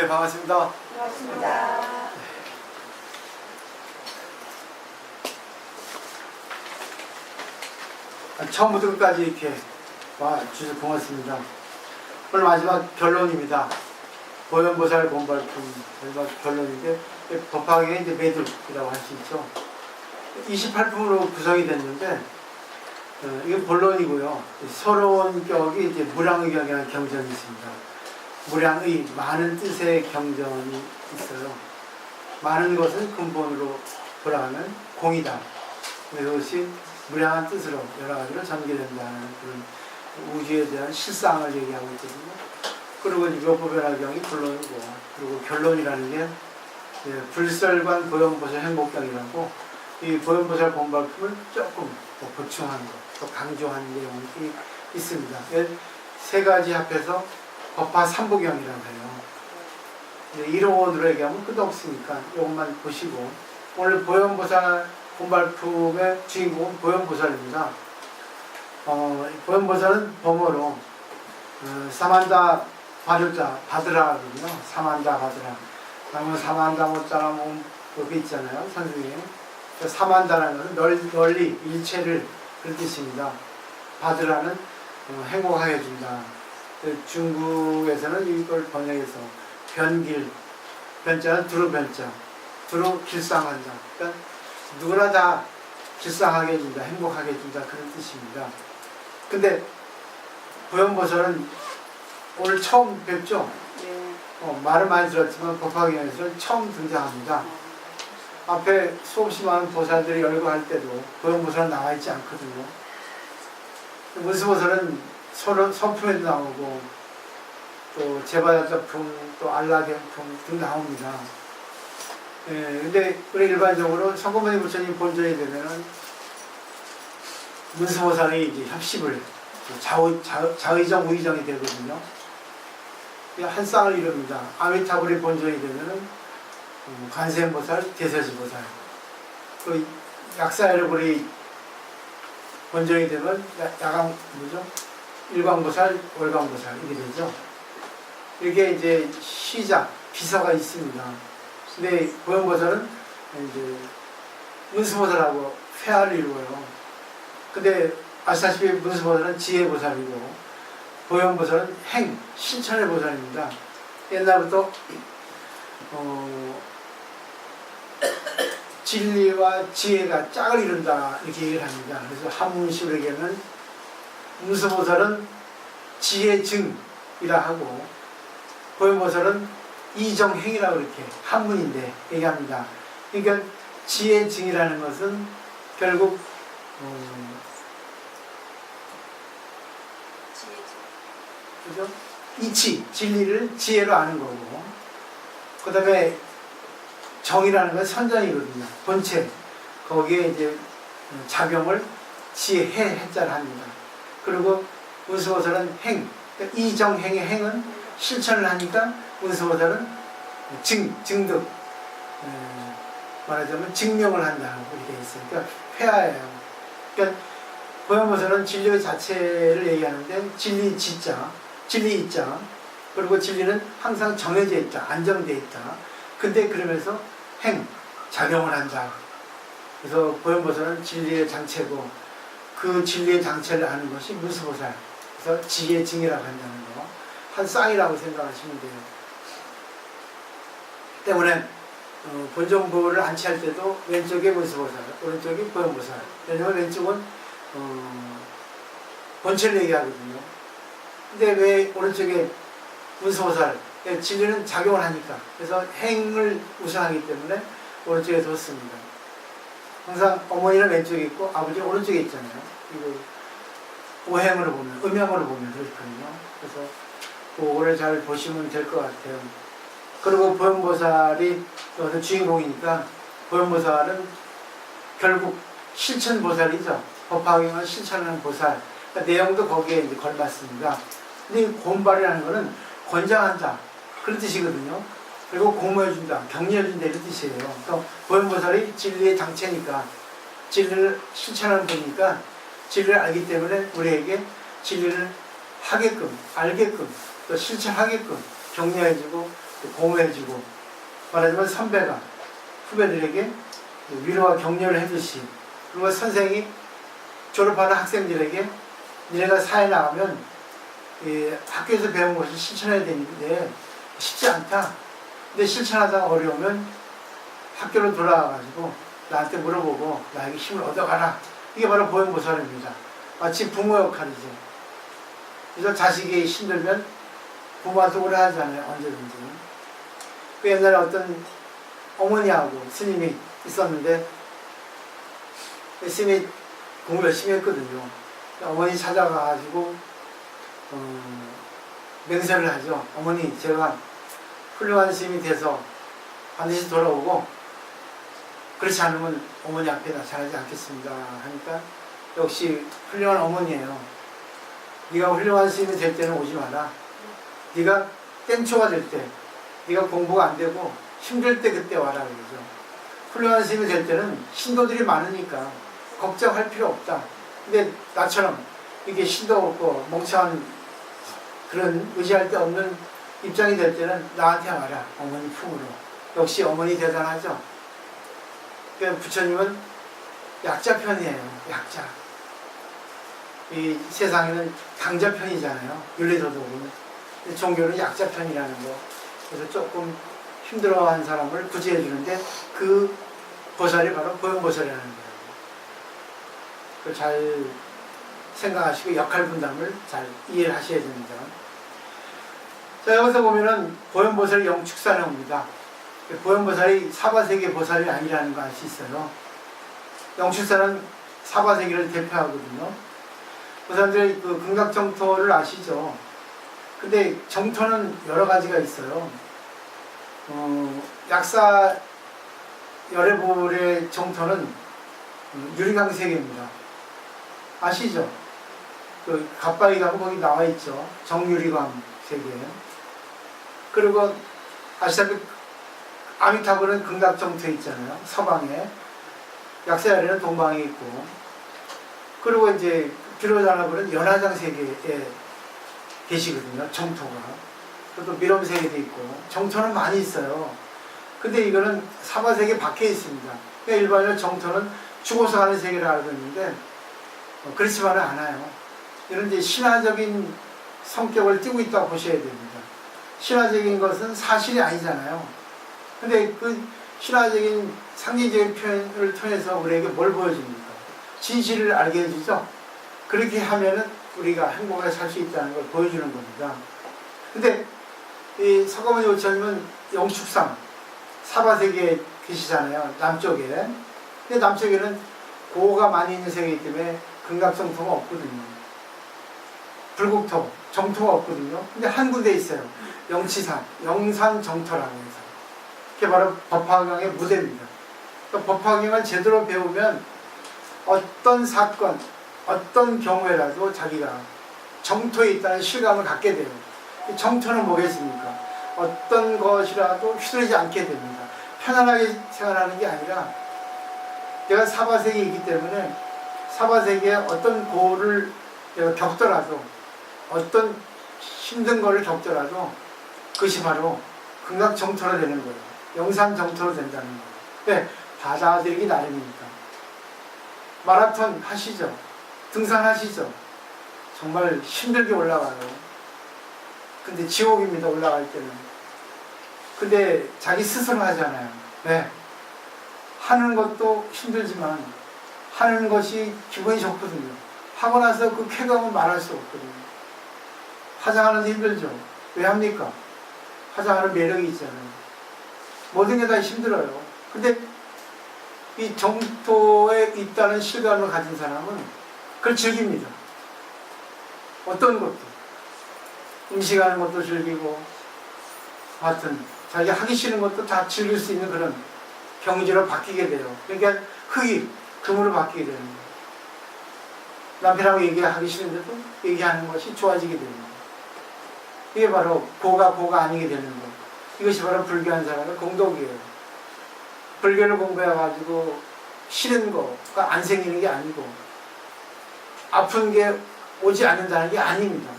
네, 반갑습니다. 반갑습니다. 처음부터 끝까지 이렇게 와주셔서 고맙습니다. 오늘 마지막 결론입니다. 보현보살 본발품 마지막 결론인데, 법화경의 이제 매듭이라고 할 수 있죠. 28품으로 구성이 됐는데, 이건 본론이고요. 서러운 격이 이제 무량의격이라는 경전이 있습니다. 무량의 많은 뜻의 경전이 있어요. 많은 것은 근본으로 돌아가는 공이다. 그것이 무량한 뜻으로 여러 가지로 전개된다는 그런 우주에 대한 실상을 얘기하고 있거든요. 그리고 묘법변화경이 본론이고, 그리고 결론이라는 게 불설관 보현보살 행복경이라고 이 보현보살 본발품을 조금 더 보충한 것, 또 강조한 내용이 있습니다. 세 가지 합해서 법화 삼부경이라고 해요. 이론으로 얘기하면 끝도 없으니까 이것만 보시고, 오늘 보현보살 본발품의 주인공은 보현보살입니다. 보현보살은 범어로 사만다 바르자 바드라거든요. 사만다 바드라. 그러면 사만다 못자라면 그게 있잖아요, 선생님. 사만다라는 것은 널리 일체를 그런 뜻입니다. 바드라는 행복하게 해준다. 중국에서는 이걸 번역해서 변길, 변자는 두루 변자, 두루 길상한다. 그러니까 누구나 다 길상하게 해준다, 행복하게 해준다, 그런 뜻입니다. 근데 보현보살은 오늘 처음 뵙죠? 네. 말은 많이 들었지만 법화경에서는 처음 등장합니다. 앞에 수없이 많은 보살들이 열거할 때도 보현보살은 나와 있지 않거든요. 문수보살은 서품에도 나오고, 또 제바자품, 또 알라경품 등 나옵니다. 근데 우리 일반적으로 성고모니 부처님 본전이 되면은 문수보살이 이제 협십을 자의정 우의정이 되거든요. 한 쌍을 이룹니다. 아미타불이 본전이 되면은 관세음보살, 대세지보살. 그 약사여러분이 본전이 되면 일광보살, 월광보살 이렇게 되죠. 이게 이제 시작, 비서가 있습니다. 근데 보현보살은 이제 문수보살하고 회화를 이루어요. 근데 아시다시피 문수보살은 지혜보살이고, 보현보살은 실천의 보살입니다. 옛날부터 진리와 지혜가 짝을 이룬다 이렇게 얘기를 합니다. 그래서 한문식으로 얘기하면 문수보살은 지혜증이라 하고, 보현보살은 이정행이라고 이렇게 한문인데 얘기합니다. 그러니까 지혜증이라는 것은 결국 그죠? 이치, 진리를 지혜로 아는 거고, 그 다음에 정이라는 건 선정이거든요. 본체, 거기에 이제 작용을 지혜, 해자를 합니다. 그리고 문수보살은 그러니까 이정행의 행은 실천을 하니까 문수보살은 증득, 말하자면 증명을 한다고 이렇게 있어요. 그러니까 회화예요. 그러니까 보현보살은 진리 자체를 얘기하는데, 진리 지자, 진리 있자, 그리고 진리는 항상 정해져 있다, 안정되어 있다. 근데 그러면서 작용을 한다. 그래서 보현보살은 진리의 장체고, 그 진리의 장체를 아는 것이 문수보살. 그래서 지혜의 증이라고 한다는 거. 한 쌍이라고 생각하시면 돼요. 때문에 본정부를 안치할 때도 왼쪽에 문수보살, 오른쪽에 보현보살. 왜냐면 왼쪽은 본체를 얘기하거든요. 근데 왜 오른쪽에 문수보살, 진리는 작용을 하니까, 그래서 행을 우선하기 때문에 오른쪽에 뒀습니다. 항상 어머니는 왼쪽에 있고 아버지는 오른쪽에 있잖아요. 이거 오행으로 보면, 음양으로 보면 그렇거든요. 그래서 그거를 잘 보시면 될 것 같아요. 그리고 보현보살이 또 주인공이니까, 보현보살은 결국 실천보살이죠. 법화경을 실천하는 보살. 그러니까 내용도 거기에 이제 걸맞습니다. 근데 이 곤발이라는 거는 권장한다, 그런 뜻이거든요. 그리고 공모해준다, 격려해준다, 이런 뜻이에요. 그러니까 보현보살이 진리의 장체니까, 진리를 실천하는 분이니까, 진리를 알기 때문에 우리에게 진리를 하게끔, 알게끔, 또 실천하게끔 격려해주고 공유해주고, 말하자면 선배가 후배들에게 위로와 격려를 해주시, 그리고 선생이 졸업하는 학생들에게 니네가 사회 나가면 학교에서 배운 것을 실천해야 되는데 쉽지 않다. 근데 실천하다가 어려우면 학교로 돌아와가지고 나한테 물어보고 나에게 힘을 얻어가라. 이게 바로 보현보살입니다. 마치 부모 역할이죠. 그래서 자식이 힘들면 부모한테 오래 하잖아요. 언제든지. 그 옛날에 어떤 어머니하고 스님이 있었는데 스님이 공부 열심히 했거든요. 어머니 찾아가가지고 맹세를 하죠. 어머니, 제가 훌륭한 스님이 돼서 반드시 돌아오고 그렇지 않으면 어머니 앞에 나타나지 않겠습니다 하니까 역시 훌륭한 어머니예요. 네가 훌륭한 스님이 될 때는 오지 마라. 네가 땡초가 될 때, 네가 공부가 안 되고 힘들 때 그때 와라 그러죠. 훌륭한 스님이 될 때는 신도들이 많으니까 걱정할 필요 없다. 근데 나처럼 이게 신도 없고 멍청한 그런 의지할 데 없는 입장이 될 때는 나한테 와라. 어머니 품으로. 역시 어머니 대단하죠. 그러니까 부처님은 약자 편이에요. 약자. 이 세상에는 강자 편이잖아요. 윤리도덕은. 종교는 약자 편이라는 거. 그래서 조금 힘들어하는 사람을 구제해 주는데 그 보살이 바로 보현보살이라는 거예요. 그걸 잘 생각하시고 역할 분담을 잘 이해를 하셔야 됩니다. 자, 여기서 보면은 보현보살이 영축산에 옵니다. 보현보살이 사바세계 보살이 아니라는 거 알 수 있어요. 영축산은 사바세계를 대표하거든요. 그 사람들이 그 극락정토를 아시죠? 근데 정토는 여러 가지가 있어요. 약사 열애불의 정토는 유리강 세계입니다. 아시죠? 그 갑바위 가면 거기 나와 있죠. 정유리강 세계. 그리고 아시다시피 아미타불은 극락정토에 있잖아요. 서방에. 약사 열애는 동방에 있고. 그리고 이제 비로자나불은 연화장 세계에 계시거든요. 정토가. 또 미럼세계도 있고 정토는 많이 있어요. 근데 이거는 사바세계 밖에 있습니다. 그러니까 일반적으로 정토는 죽어서 가는 세계를 알고 있는데 그렇지만은 않아요. 이런 이제 신화적인 성격을 띠고 있다고 보셔야 됩니다. 신화적인 것은 사실이 아니잖아요. 근데 그 신화적인 상징적인 표현을 통해서 우리에게 뭘 보여줍니까? 진실을 알게 해주죠. 그렇게 하면은 우리가 행복하게 살 수 있다는 걸 보여주는 겁니다. 근데 이 석가모니 부처님은 영축상 사바세계에 계시잖아요. 남쪽에. 근데 남쪽에는 고가 많이 있는 세계이기 때문에 극락정토가 없거든요. 불국토, 정토가 없거든요. 근데 한 군데 있어요. 영치산, 영산정토라고 해서. 그게 바로 법화경의 무대입니다. 그러니까 법화경을 제대로 배우면 어떤 사건, 어떤 경우에라도 자기가 정토에 있다는 실감을 갖게 돼요. 정토는 뭐겠습니까? 어떤 것이라도 휘둘리지 않게 됩니다. 편안하게 생활하는 게 아니라 내가 사바세계에 있기 때문에 사바세계에 어떤 고를 내가 겪더라도 어떤 힘든 거를 겪더라도 그것이 바로 극락정토로 되는 거예요. 영산정토로 된다는 거예요. 네, 받아들이기 나름이니까. 마라톤 하시죠? 등산하시죠? 정말 힘들게 올라가요. 근데 지옥입니다. 올라갈 때는. 근데 자기 스스로 하잖아요. 네. 하는 것도 힘들지만 하는 것이 기분이 좋거든요. 하고 나서 그 쾌감은 말할 수 없거든요. 화장하는 데 힘들죠. 왜 합니까? 화장하는 매력이 있잖아요. 모든 게 다 힘들어요. 근데 이 정토에 있다는 실감을 가진 사람은 그걸 즐깁니다. 어떤 것도. 음식하는 것도 즐기고 하여튼 자기가 하기 싫은 것도 다 즐길 수 있는 그런 경지로 바뀌게 돼요. 그러니까 흙이 금으로 바뀌게 되는 거예요. 남편하고 얘기하기 싫은데도 얘기하는 것이 좋아지게 되는 거예요. 이게 바로 고가 아니게 되는 거예요. 이것이 바로 불교한 사람의 공덕이에요. 불교를 공부해가지고 싫은 거가 안 생기는 게 아니고 아픈 게 오지 않는다는 게 아닙니다.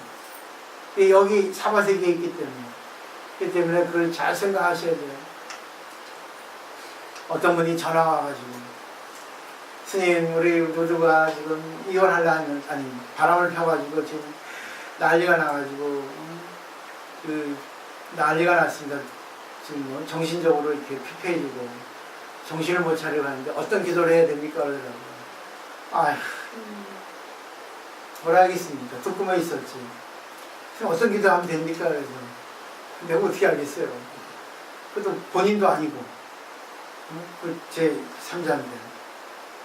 여기 사바세계에 있기 때문에 그렇기 때문에 그걸 잘 생각하셔야 돼요. 어떤 분이 전화 와가지고 스님 우리 모두가 지금 이혼하려면 아니 바람을 펴가지고 지금 난리가 나가지고 그 난리가 났습니다. 지금 뭐 정신적으로 이렇게 피폐해지고 정신을 못 차리고 하는데 어떤 기도를 해야 됩니까? 그러더라고요. 아휴 뭐라 하겠습니까? 듣고만 있었지. 어떤 기도하면 됩니까? 그래서 내가 어떻게 알겠어요. 그것도 본인도 아니고 제 3자인데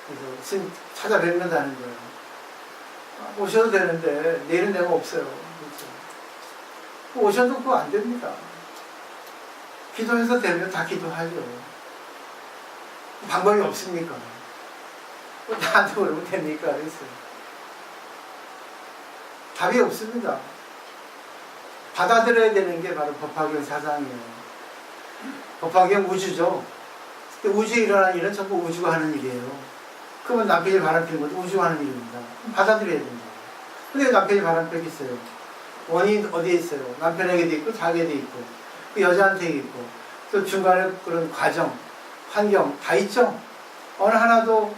그래서 스님 찾아뵙는다는 거예요. 오셔도 되는데 내일은 내가 없어요. 그렇죠. 오셔도 그거 안 됩니다. 기도해서 되면 다 기도하죠. 방법이 없습니까? 나한테 그러면 됩니까? 그랬어요. 답이 없습니다. 받아들여야 되는 게 바로 법화경 사상이에요. 법화경 우주죠. 우주에 일어나는 일은 전부 우주가 하는 일이에요. 그러면 남편이 바람피는 것도 우주가 하는 일입니다. 받아들여야 된다. 근데 남편이 바람피겠어요. 원인이 어디에 있어요? 남편에게도 있고 자기에도 있고 그 여자한테 있고 또 중간에 그런 과정, 환경 다 있죠. 어느 하나도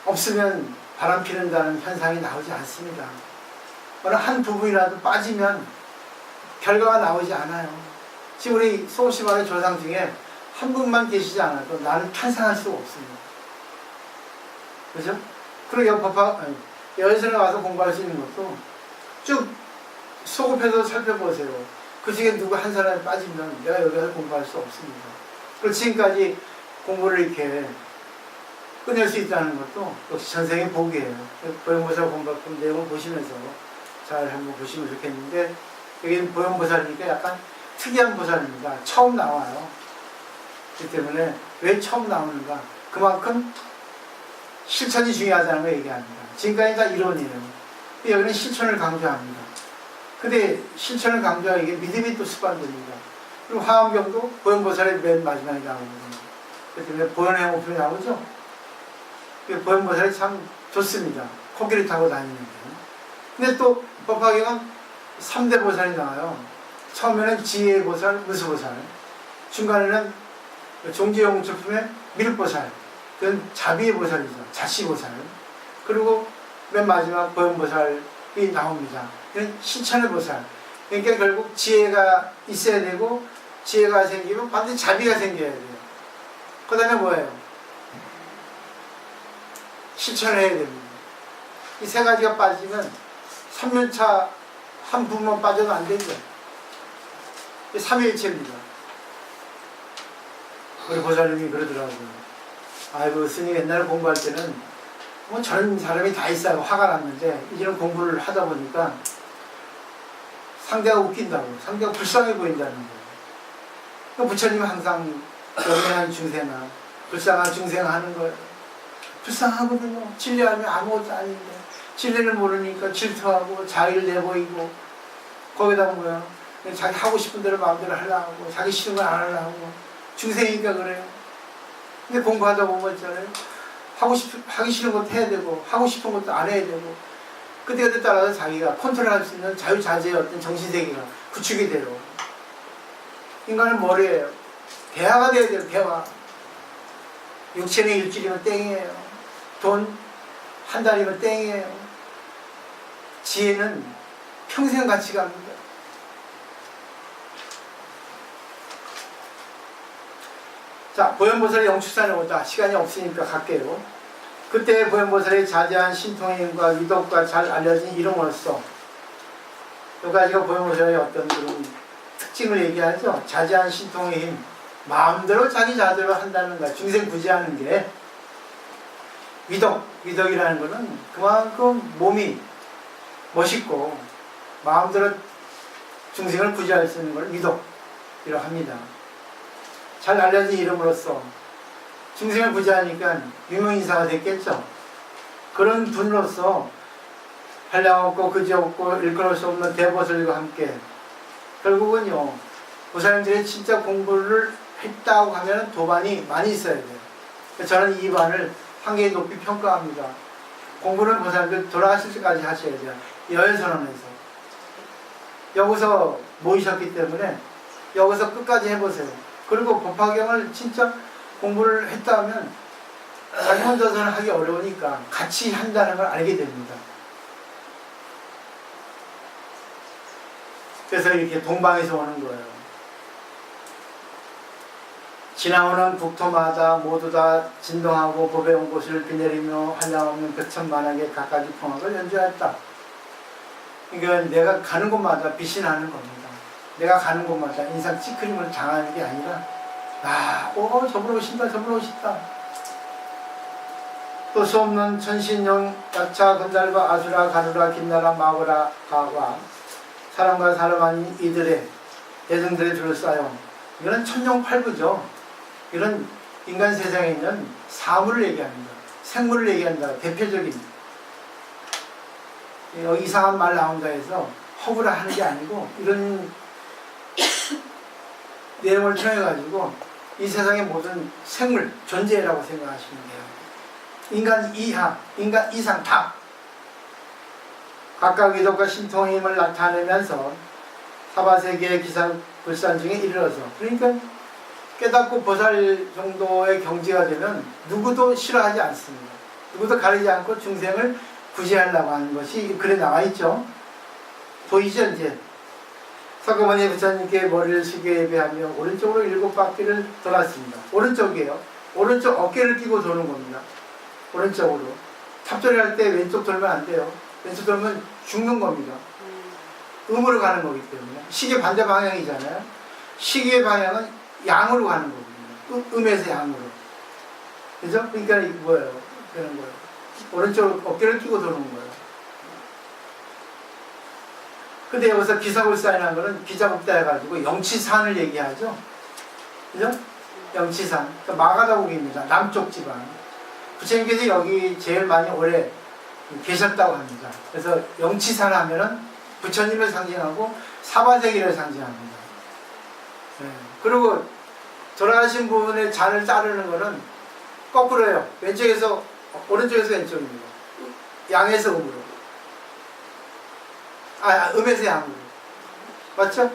없으면 바람피는다는 현상이 나오지 않습니다. 어느 한 부분이라도 빠지면 결과가 나오지 않아요. 지금 우리 소시반의 조상 중에 한 분만 계시지 않아도 나는 탄생할 수가 없습니다. 그죠? 그리고 여기서는 와서 공부할 수 있는 것도 쭉 소급해서 살펴보세요. 그 중에 누구 한 사람이 빠지면 내가 여기 가서 공부할 수 없습니다. 그리고 지금까지 공부를 이렇게 끝낼 수 있다는 것도 역시 전생의 복이에요. 보현보살 공부학금 내용을 보시면서 잘 한번 보시면 좋겠는데 여기는 보현보살이니까 약간 특이한 보살입니다. 처음 나와요. 그렇기 때문에 왜 처음 나오는가? 그만큼 실천이 중요하다는 걸 얘기합니다. 지금까지 다 이론이에요. 여기는 실천을 강조합니다. 근데 실천을 강조하기 위해 믿음이 또 습관됩니다. 그리고 화엄경도 보현보살의 맨 마지막에 나오거든요. 그렇기 때문에 보현의 목표이 나오죠. 보현보살이 참 좋습니다. 코끼리 타고 다니는데. 근데 또 법화경은 3대 보살이 나와요. 처음에는 지혜의 보살, 무수보살. 중간에는 종지용출품의 밀보살. 그건 자비의 보살이죠. 자시보살. 그리고 맨 마지막 보현보살이 나옵니다. 이건 실천의 보살. 그러니까 결국 지혜가 있어야 되고 지혜가 생기면 반드시 자비가 생겨야 돼요. 그 다음에 뭐예요? 실천을 해야 됩니다. 이 세 가지가 빠지면 3년차 한 부분만 빠져도 안 되죠. 삼위일체입니다. 우리 보살님이 그러더라고요. 아이고 스님 옛날에 공부할 때는 뭐 저런 사람이 다 있어요. 화가 났는데 이제는 공부를 하다 보니까 상대가 웃긴다고, 상대가 불쌍해 보인다는 거예요. 그러니까 부처님은 항상 연매한 중생아, 불쌍한 중생 하는 거예요. 불쌍하거든요. 진리하면 아무것도 아닌데 진리를 모르니까 질투하고 자의를 내보이고 거기다 뭐야 자기 하고 싶은 대로 마음대로 하려고 자기 싫은 건 안 하려고 중생이니까 그래요. 근데 공부하다 보면 있잖아요. 하기 싫은 것도 해야 되고 하고 싶은 것도 안 해야 되고 그때그때 따라서 자기가 컨트롤할 수 있는 자유자재의 어떤 정신세계가 구축이 돼요. 인간은 뭐래요? 대화가 돼야 돼요. 대화. 육체는 일주일이면 땡이에요. 돈 한 달이면 땡이에요. 지혜는 평생 같이 갑니다. 자, 보현보살의 영출산에 오다. 시간이 없으니까 갈게요. 그때 보현보살의 자제한 신통의 힘과 위덕과 잘 알려진 이름으로써 여기까지가 보현보살의 어떤 그런 특징을 얘기하죠. 자제한 신통의 힘. 마음대로 자기 자대로 한다는 거야. 중생 구제하는 게. 위덕이라는 거는 그만큼 몸이 멋있고 마음대로 중생을 구제할 수 있는 걸 위덕이라고 합니다. 잘 알려진 이름으로써 중생을 구제하니까 유명인사가 됐겠죠. 그런 분으로서 한량 없고 그지 없고 일컬을 수 없는 대보살과 함께 결국은요 보살님들이 진짜 공부를 했다고 하면 도반이 많이 있어야 돼요. 저는 이 반을 상당히 높이 평가합니다. 공부는 보살님들 돌아가실 때까지 하셔야 돼요. 여연선언에서 여기서 모이셨기 때문에 여기서 끝까지 해보세요. 그리고 법화경을 진짜 공부를 했다면 자기 혼자서는 하기 어려우니까 같이 한다는 걸 알게 됩니다. 그래서 이렇게 동방에서 오는 거예요. 지나오는 국토마다 모두 다 진동하고 법에 온 곳을 비 내리며 한량없는 백천만하게 갖가지 풍악을 연주하였다. 그러니까 내가 가는 곳마다 빛이 나는 겁니다. 내가 가는 곳마다 인상 찌그림을 당하는 게 아니라 저분 오신다, 저분 오신다. 또 수없는 천신령, 약차, 건달과 아수라, 가누라, 김나라, 마고라, 가와 사람과 사람 아닌 이들의 대중들에 둘러싸여 이거는 천룡팔부죠. 이런 인간 세상에 있는 사물을 얘기합니다. 생물을 얘기한다. 대표적인 이상한 말 나온다 해서 허구라 하는 게 아니고 이런 내용을 통해 가지고 이 세상의 모든 생물, 존재라고 생각하시면 돼요. 인간 이하, 인간 이상 다 각각 위덕과 신통의 힘을 나타내면서 사바세계의 기상불산 중에 이르러서, 그러니까 깨닫고 보살 정도의 경지가 되면 누구도 싫어하지 않습니다. 누구도 가리지 않고 중생을 구제하려고 하는 것이 글에 나와 있죠. 보이죠 이제. 석가모니 부처님께 머리를 숙여 예배하며 오른쪽으로 7바퀴를 돌았습니다. 오른쪽이에요. 오른쪽 어깨를 끼고 도는 겁니다. 오른쪽으로. 탑절을 할 때 왼쪽 돌면 안 돼요. 왼쪽 돌면 죽는 겁니다. 음으로 가는 거기 때문에. 시계 반대 방향이잖아요. 시계의 방향은 양으로 가는 거거든요. 음에서 양으로. 그죠? 그러니까 이게 뭐예요? 그런 거예요. 오른쪽 어깨를 끼고 도는 거예요. 근데 여기서 기사불사이라는 거는 기자국다 해가지고 영치산을 얘기하죠. 그죠? 영치산. 그러니까 마가다국입니다. 남쪽 지방. 부처님께서 여기 제일 많이 오래 계셨다고 합니다. 그래서 영치산 하면은 부처님을 상징하고 사바세계를 상징합니다. 네. 그리고 돌아가신 분의 잔을 따르는 거는 거꾸로예요. 왼쪽에서 오른쪽에서 왼쪽입니다. 양에서 음으로. 음에서 양으로. 맞죠?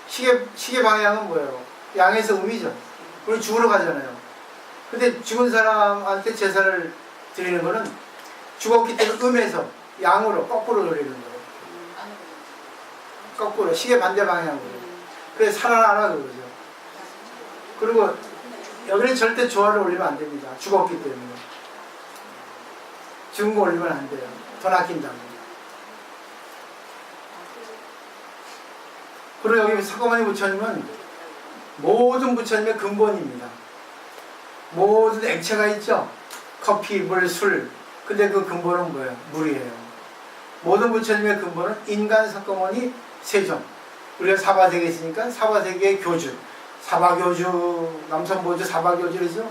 시계 방향은 뭐예요? 양에서 음이죠. 우리 죽으러 가잖아요. 근데 죽은 사람한테 제사를 드리는 거는 죽었기 때문에 음에서 양으로 거꾸로 돌리는 거예요. 거꾸로 시계 반대 방향으로. 그래서 살아나라 그러죠. 그리고 여기는 절대 조화를 올리면 안 됩니다. 죽었기 때문에. 죽은 거 올리면 안 돼요. 돈 아낀다고. 그리고 여기 석가모니 부처님은 모든 부처님의 근본입니다. 모든 액체가 있죠. 커피, 물, 술. 근데 그 근본은 뭐예요? 물이에요. 모든 부처님의 근본은 인간 석가모니 세종. 우리가 사바세계에 있으니까 사바세계의 교주. 사바교주, 남선보주 사바교주이죠.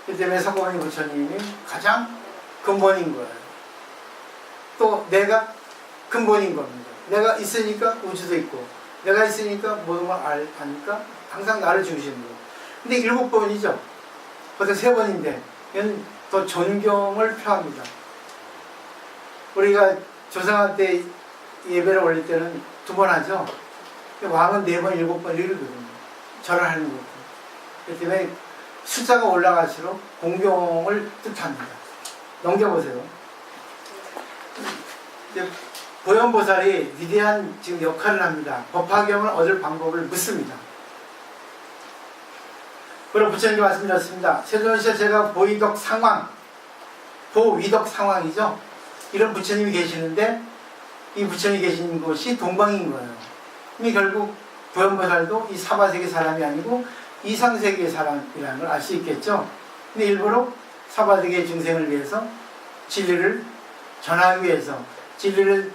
그 때문에 석가모니 부처님이 가장 근본인 거예요. 또 내가 근본인 겁니다. 내가 있으니까 우주도 있고, 내가 있으니까 모든 걸 아니까 항상 나를 중심으로. 근데 7번이죠. 벌써 3번인데 이건 더 존경을 표합니다. 우리가 조상한 때 예배를 올릴 때는 2번 하죠. 왕은 4번, 7번 이러거든요. 절을 하는 것도. 그렇기 때문에 숫자가 올라갈수록 공경을 뜻합니다. 넘겨보세요. 보현보살이 위대한 지금 역할을 합니다. 법화경을 얻을 방법을 묻습니다. 그리고 부처님께 말씀드렸습니다. 세존시에 제가 보위덕 상황, 보위덕 상황이죠. 이런 부처님이 계시는데 이 부처님이 계신 곳이 동방인 거예요. 그럼 결국 보현보살도 이 사바세계 사람이 아니고 이상세계의 사람이라는 걸 알 수 있겠죠. 근데 일부러 사바세계 중생을 위해서 진리를 전하기 위해서 진리를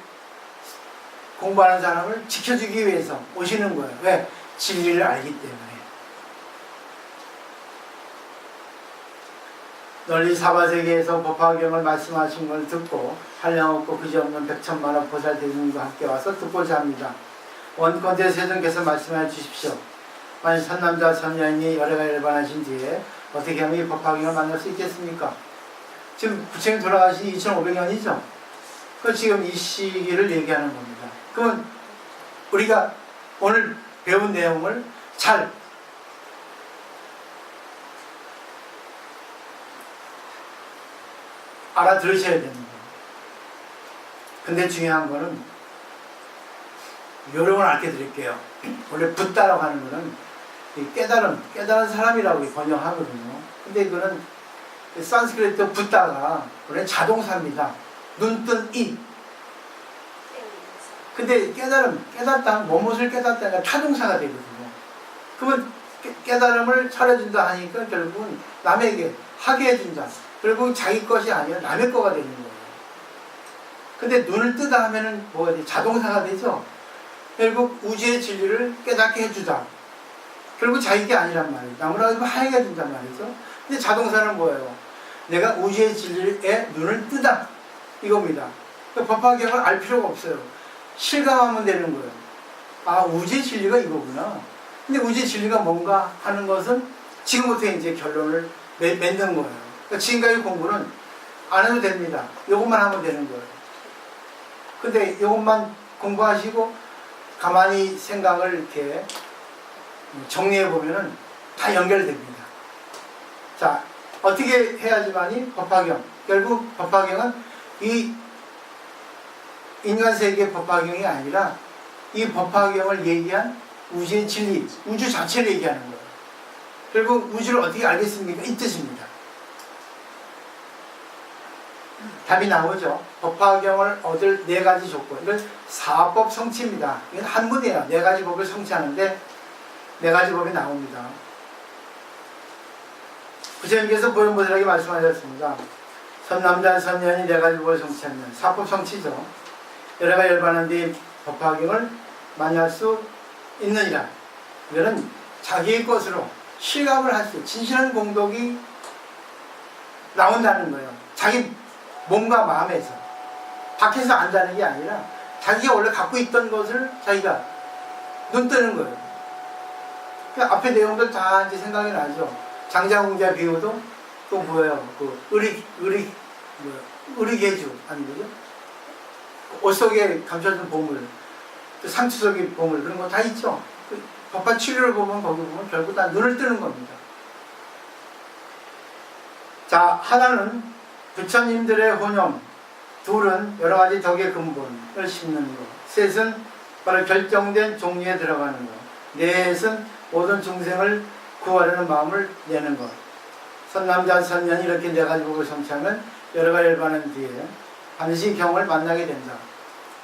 공부하는 사람을 지켜주기 위해서 오시는 거예요. 왜? 진리를 알기 때문에. 널리 사바세계에서 법화경을 말씀하신 걸 듣고 한량없고 그지없는 백천만억 보살 대중과 함께 와서 듣고자 합니다. 원건대 세존께서 말씀해 주십시오. 만일 선남자 선여인이 여러 가지를 반하신 뒤에 어떻게 하면 이 법화경을 만날 수 있겠습니까? 지금 부처님 돌아가신 2500년이죠. 그 지금 이 시기를 얘기하는 겁니다. 그러면 우리가 오늘 배운 내용을 잘 알아들으셔야 됩니다. 근데 중요한 거는 요령을 알게 드릴게요. 원래 붓다라고 하는 거는 깨달은 사람이라고 번역하거든요. 근데 이거는 산스크리트 붓다가 원래 자동사입니다. 눈, 뜬, 입. 근데 깨닫다, 무엇을 깨닫다가 타동사가 되거든요. 그러면 깨달음을 차려준다 하니까 결국은 남에게 하게 해준다. 결국 자기 것이 아니라 남의 거가 되는 거예요. 근데 눈을 뜨다 하면은 뭐가 돼? 자동사가 되죠? 결국 우주의 진리를 깨닫게 해주다. 결국 자기가 아니란 말이에요. 남으로 하게 해준단 말이죠. 근데 자동사는 뭐예요? 내가 우주의 진리에 눈을 뜨다. 이겁니다. 법화경을 알 필요가 없어요. 실감하면 되는 거예요. 아, 우주의 진리가 이거구나. 근데 우주의 진리가 뭔가 하는 것은 지금부터 이제 결론을 맺는 거예요. 그러니까 지금까지 공부는 안 해도 됩니다. 이것만 하면 되는 거예요. 근데 이것만 공부하시고 가만히 생각을 이렇게 정리해 보면은 다 연결됩니다. 자, 어떻게 해야지만이 법화경. 결국 법화경은 이 인간 세계의 법화경이 아니라 이 법화경을 얘기한 우주의 진리, 우주 자체를 얘기하는 거예요. 결국 우주를 어떻게 알겠습니까? 이 뜻입니다. 답이 나오죠. 법화경을 얻을 네 가지 조건. 이건 사법 성취입니다. 이건 한문이에요. 네 가지 법을 성취하는데 네 가지 법이 나옵니다. 부처님께서 보현보살에게 말씀하셨습니다. 선남자 선년이 네 가지 법을 성취하면 사법 성취죠. 여러가 열반한 뒤 법화경을 만날 수 있느니라. 이거는 자기의 것으로 실감을 할 수, 진실한 공덕이 나온다는 거예요. 자기 몸과 마음에서. 밖에서 안다는 게 아니라 자기가 원래 갖고 있던 것을 자기가 눈 뜨는 거예요. 그 앞에 내용들 다 이제 생각이 나죠. 장자공자 비유도 또 뭐예요? 그 의리개주 아닌 거죠? 옷 속에 감춰진 보물, 상처 속의 보물, 그런 거 다 있죠. 법화 치료를 보면 거기 보면 결국 다 눈을 뜨는 겁니다. 자, 하나는 부처님들의 혼용, 둘은 여러 가지 덕의 근본을 심는 것, 셋은 바로 결정된 종류에 들어가는 것, 넷은 모든 중생을 구하려는 마음을 내는 것. 선남자 선년이 이렇게 네 가지 법을 성취하면 여러 가지 열반한 뒤에 반드시 경을 만나게 된다.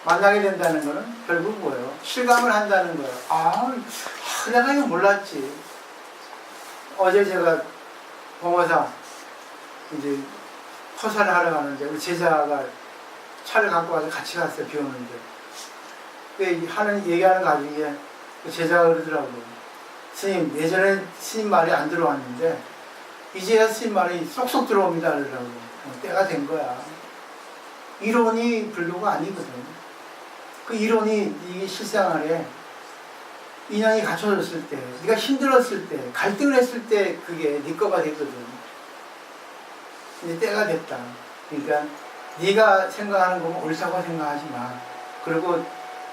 만나게 된다는 것은 결국 뭐예요? 실감을 한다는 거예요. 내가 이거 몰랐지. 어제 제가 봉화사 이제 퍼사를 하러 가는데 우리 제자가 차를 갖고 와서 같이 갔어요. 비 오는데. 얘기하는 가중에 제자가 그러더라고요. 스님, 예전에 스님 말이 안 들어왔는데 이제야 스님 말이 쏙쏙 들어옵니다. 그러더라고요. 때가 된 거야. 이론이 불교가 아니거든. 그 이론이 이 실생활에 인연이 갖춰졌을 때, 네가 힘들었을 때, 갈등을 했을 때 그게 네 거가 되거든. 이제 때가 됐다. 그러니까 네가 생각하는 거면 옳다고 생각하지 마. 그리고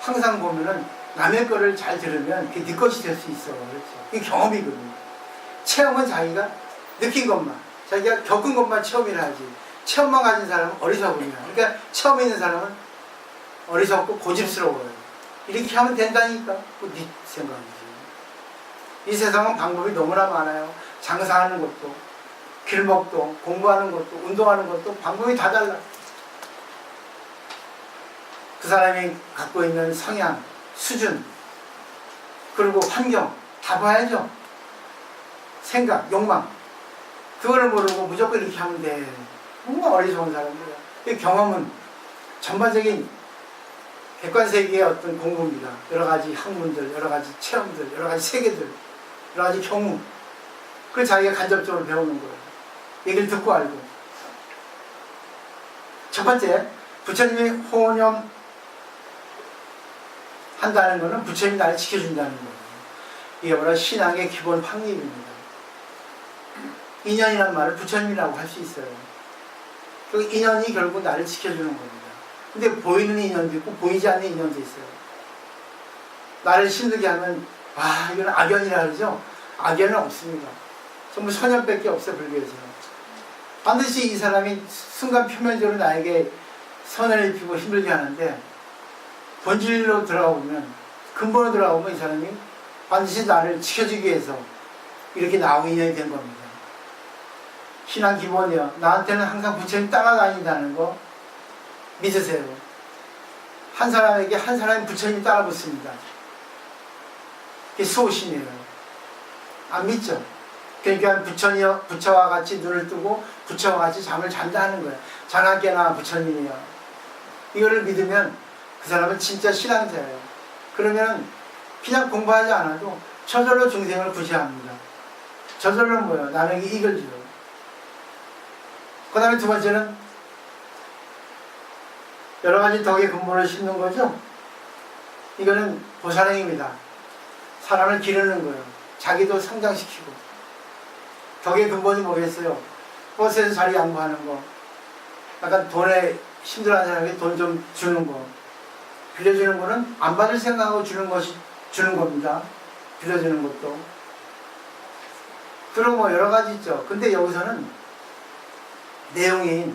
항상 보면은 남의 거를 잘 들으면 그게 네 것이 될 수 있어. 그렇죠. 그게 경험이거든. 체험은 자기가 느낀 것만, 자기가 겪은 것만 체험이라 하지. 체험만 가진 사람은 어리석음이야. 그러니까 체험 있는 사람은 어리석고 고집스러워요. 이렇게 하면 된다니까. 네 생각이지. 이 세상은 방법이 너무나 많아요. 장사하는 것도, 길먹도, 공부하는 것도, 운동하는 것도 방법이 다 달라. 그 사람이 갖고 있는 성향, 수준, 그리고 환경 다 봐야죠. 생각, 욕망. 그거를 모르고 무조건 이렇게 하면 돼. 정말 어리석은 사람들이야. 이 경험은 전반적인 객관세계의 어떤 공부입니다. 여러 가지 학문들, 여러 가지 체험들, 여러 가지 세계들, 여러 가지 경우. 그걸 자기가 간접적으로 배우는 거예요. 얘기를 듣고 알고. 첫 번째, 부처님이 호념 한다는 것은 부처님이 나를 지켜준다는 거예요. 이게 바로 신앙의 기본 확립입니다. 인연이라는 말을 부처님이라고 할 수 있어요. 그 인연이 결국 나를 지켜주는 겁니다. 근데 보이는 인연도 있고 보이지 않는 인연도 있어요. 나를 힘들게 하면 이건 악연이라 그러죠. 악연은 없습니다. 전부 선연밖에 없어요, 불교에서는. 반드시 이 사람이 순간 표면적으로 나에게 선을 입히고 힘들게 하는데 본질로 들어가보면, 근본으로 들어가보면 이 사람이 반드시 나를 지켜주기 위해서 이렇게 나하고 인연이 된 겁니다. 신앙 기본이요. 나한테는 항상 부처님 따라다닌다는 거 믿으세요. 한 사람에게 한 사람이 부처님이 따라 붙습니다. 그게 수호신이에요. 안 믿죠? 그러니까 부처와 같이 눈을 뜨고 부처와 같이 잠을 잔다는 거예요. 자나 깨나 부처님이요. 이거를 믿으면 그 사람은 진짜 신앙자예요. 그러면 그냥 공부하지 않아도 저절로 중생을 구제합니다. 저절로 뭐예요? 남에게 이익을 줘요. 그 다음에 두 번째는 여러 가지 덕의 근본을 심는 거죠. 이거는 보살행입니다. 사람을 기르는 거예요. 자기도 성장시키고. 덕의 근본이 뭐겠어요? 버스에서 자리 양보하는 거, 약간 돈에 힘들어하는 사람에게 돈 좀 주는 거, 빌려주는 거는 안 받을 생각하고 주는 겁니다. 빌려주는 것도. 그리고 뭐 여러 가지 있죠. 근데 여기서는 내용이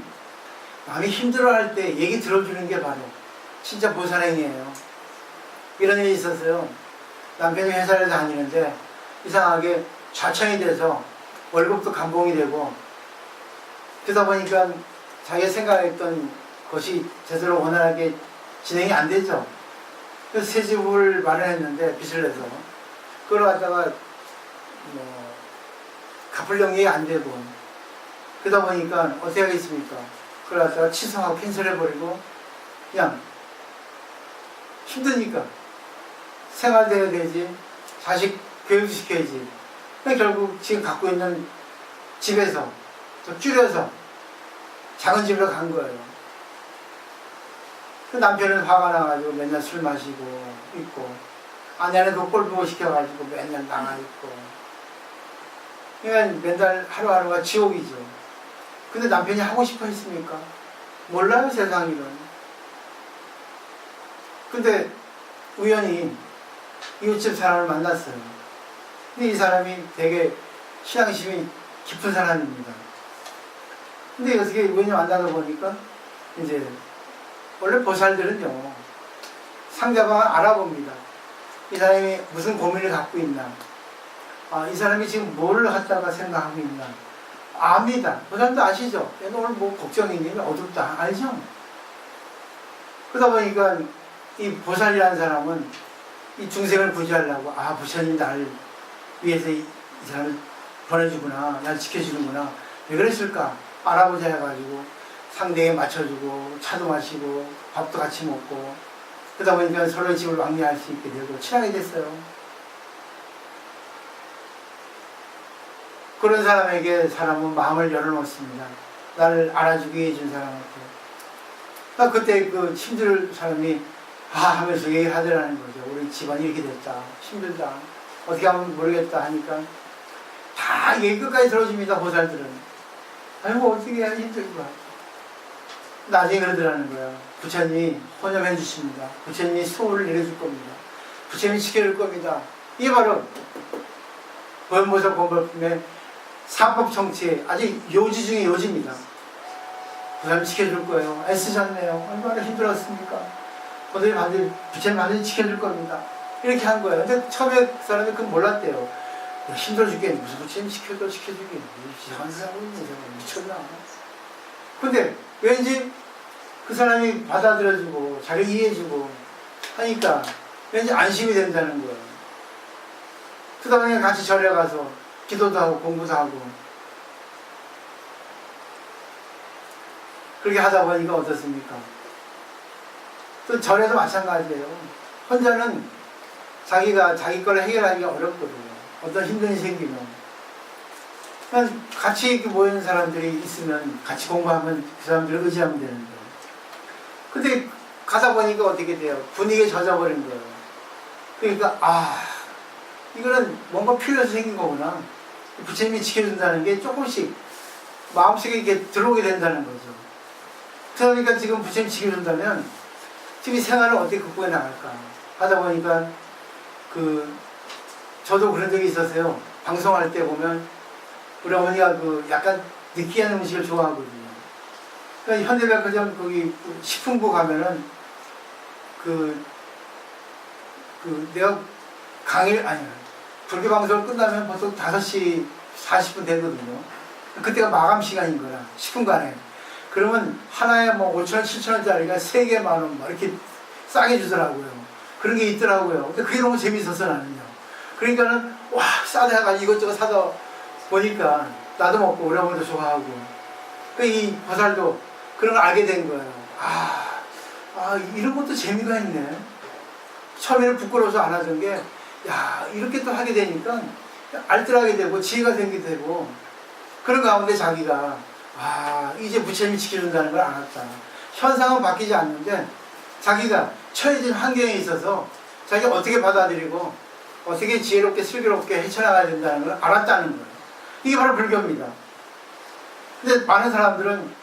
남이 힘들어할 때 얘기 들어주는 게 바로 진짜 보살행이에요. 이런 일이 있었어요. 남편이 회사를 다니는데 이상하게 좌천이 돼서 월급도 감봉이 되고, 그러다 보니까 자기가 생각했던 것이 제대로 원활하게 진행이 안 되죠. 그래서 새 집을 마련했는데 빚을 내서 그걸 갖다가 갚을 영역이 안 되고, 그러다 보니까 어떻게 하겠습니까? 그걸 갖다가 취소하고 캔슬해버리고 그냥 힘드니까 생활돼야 되지, 자식 교육도 시켜야지. 결국 지금 갖고 있는 집에서 좀 줄여서 작은 집으로 간 거예요. 그 남편은 화가 나가지고 맨날 술 마시고 있고, 아내는 꼴보기 시켜가지고 맨날 나가 있고, 그러니까 맨날 하루하루가 지옥이죠. 근데 남편이 하고 싶어 했습니까? 몰라요, 세상이는. 근데 우연히 이웃집 사람을 만났어요. 근데 이 사람이 되게 신앙심이 깊은 사람입니다. 근데 어떻게 우연히 만나다 보니까 이제 원래 보살들은요, 상대방을 알아봅니다. 이 사람이 무슨 고민을 갖고 있나, 이 사람이 지금 뭐를 갖다가 생각하고 있나 압니다. 보살도 아시죠? 얘는 오늘 뭐 걱정이니 어둡다 알죠? 그러다 보니까 이 보살이라는 사람은 이 중생을 구제하려고, 부처님 나를 위해서 이 사람을 보내주구나, 날 지켜주는구나, 왜 그랬을까 알아보자 해가지고 상대에 맞춰주고 차도 마시고 밥도 같이 먹고, 그러다 보니까 서로의 집을 왕래할 수 있게 되고 친하게 됐어요. 그런 사람은 마음을 열어놓습니다. 나를 알아주게 해준 사람한테. 그때 그 힘들 사람이 하면서 얘기를 하더라는 거죠. 우리 집안이 이렇게 됐다, 힘들다, 어떻게 하면 모르겠다 하니까 다 얘기 끝까지 들어줍니다. 보살들은. 아이고 어떻게 해야 힘들구나. 나중에 그러더라는 거야. 부처님이 혼염해 주십니다. 부처님이 수호를 내려줄 겁니다. 부처님이 지켜줄 겁니다. 이게 바로 보현보살 공법품의 사법정치의 아주 요지 중에 요지입니다. 부처님 지켜줄 거예요. 애쓰셨네요. 얼마나 힘들었습니까? 부처님 반드시 지켜줄 겁니다. 이렇게 한 거예요. 근데 처음에 그 사람이 그건 몰랐대요. 힘들어 죽겠네. 무슨 부처님 지켜주겠네. 이상한 사람이 있는 사람 미쳤나. 근데 왠지 그 사람이 받아들여주고 자기 이해해주고 하니까 왠지 안심이 된다는 거예요. 그러다 보니까 같이 절에 가서 기도도 하고 공부도 하고, 그렇게 하다 보니까 어떻습니까? 또 절에도 마찬가지예요. 혼자는 자기가 자기 걸 해결하기가 어렵거든요. 어떤 힘든 일이 생기면. 그냥 같이 이렇게 모이는 사람들이 있으면 같이 공부하면 그 사람들을 의지하면 되는데. 근데 가다 보니까 어떻게 돼요? 분위기에 젖어버린 거예요. 그러니까 이거는 뭔가 필요해서 생긴 거구나. 부처님이 지켜준다는 게 조금씩 마음속에 이렇게 들어오게 된다는 거죠. 그러니까 지금 부처님 지켜준다면 지금 이 생활을 어떻게 극복해 나갈까 하다 보니까 저도 그런 적이 있었어요. 방송할 때 보면 우리 어머니가 약간 느끼한 음식을 좋아하거든요. 그러니까 현대백화점 거기 식품부 가면은 내가 불교 방송을 끝나면 보통 5시 40분 되거든요. 그때가 마감 시간인 거라, 식품관에. 그러면 하나에 뭐 5,000원, 7,000원짜리가 3개 만원 막 이렇게 싸게 주더라고요. 그런 게 있더라고요. 근데 그게 너무 재밌었어, 나는요. 그러니까는, 와, 싸다 해가지고 이것저것 사다 보니까 나도 먹고 우리 어머니도 좋아하고. 이 보살도 그런 걸 알게 된 거예요. 이런 것도 재미가 있네. 처음에는 부끄러워서 안 하던 게, 이렇게 또 하게 되니까 알뜰하게 되고 지혜가 생기게 되고, 그런 가운데 자기가 이제 부처님이 지켜준다는 걸 알았다. 현상은 바뀌지 않는데 자기가 처해진 환경에 있어서 자기가 어떻게 받아들이고 어떻게 지혜롭게 슬기롭게 헤쳐나가야 된다는 걸 알았다는 거예요. 이게 바로 불교입니다. 근데 많은 사람들은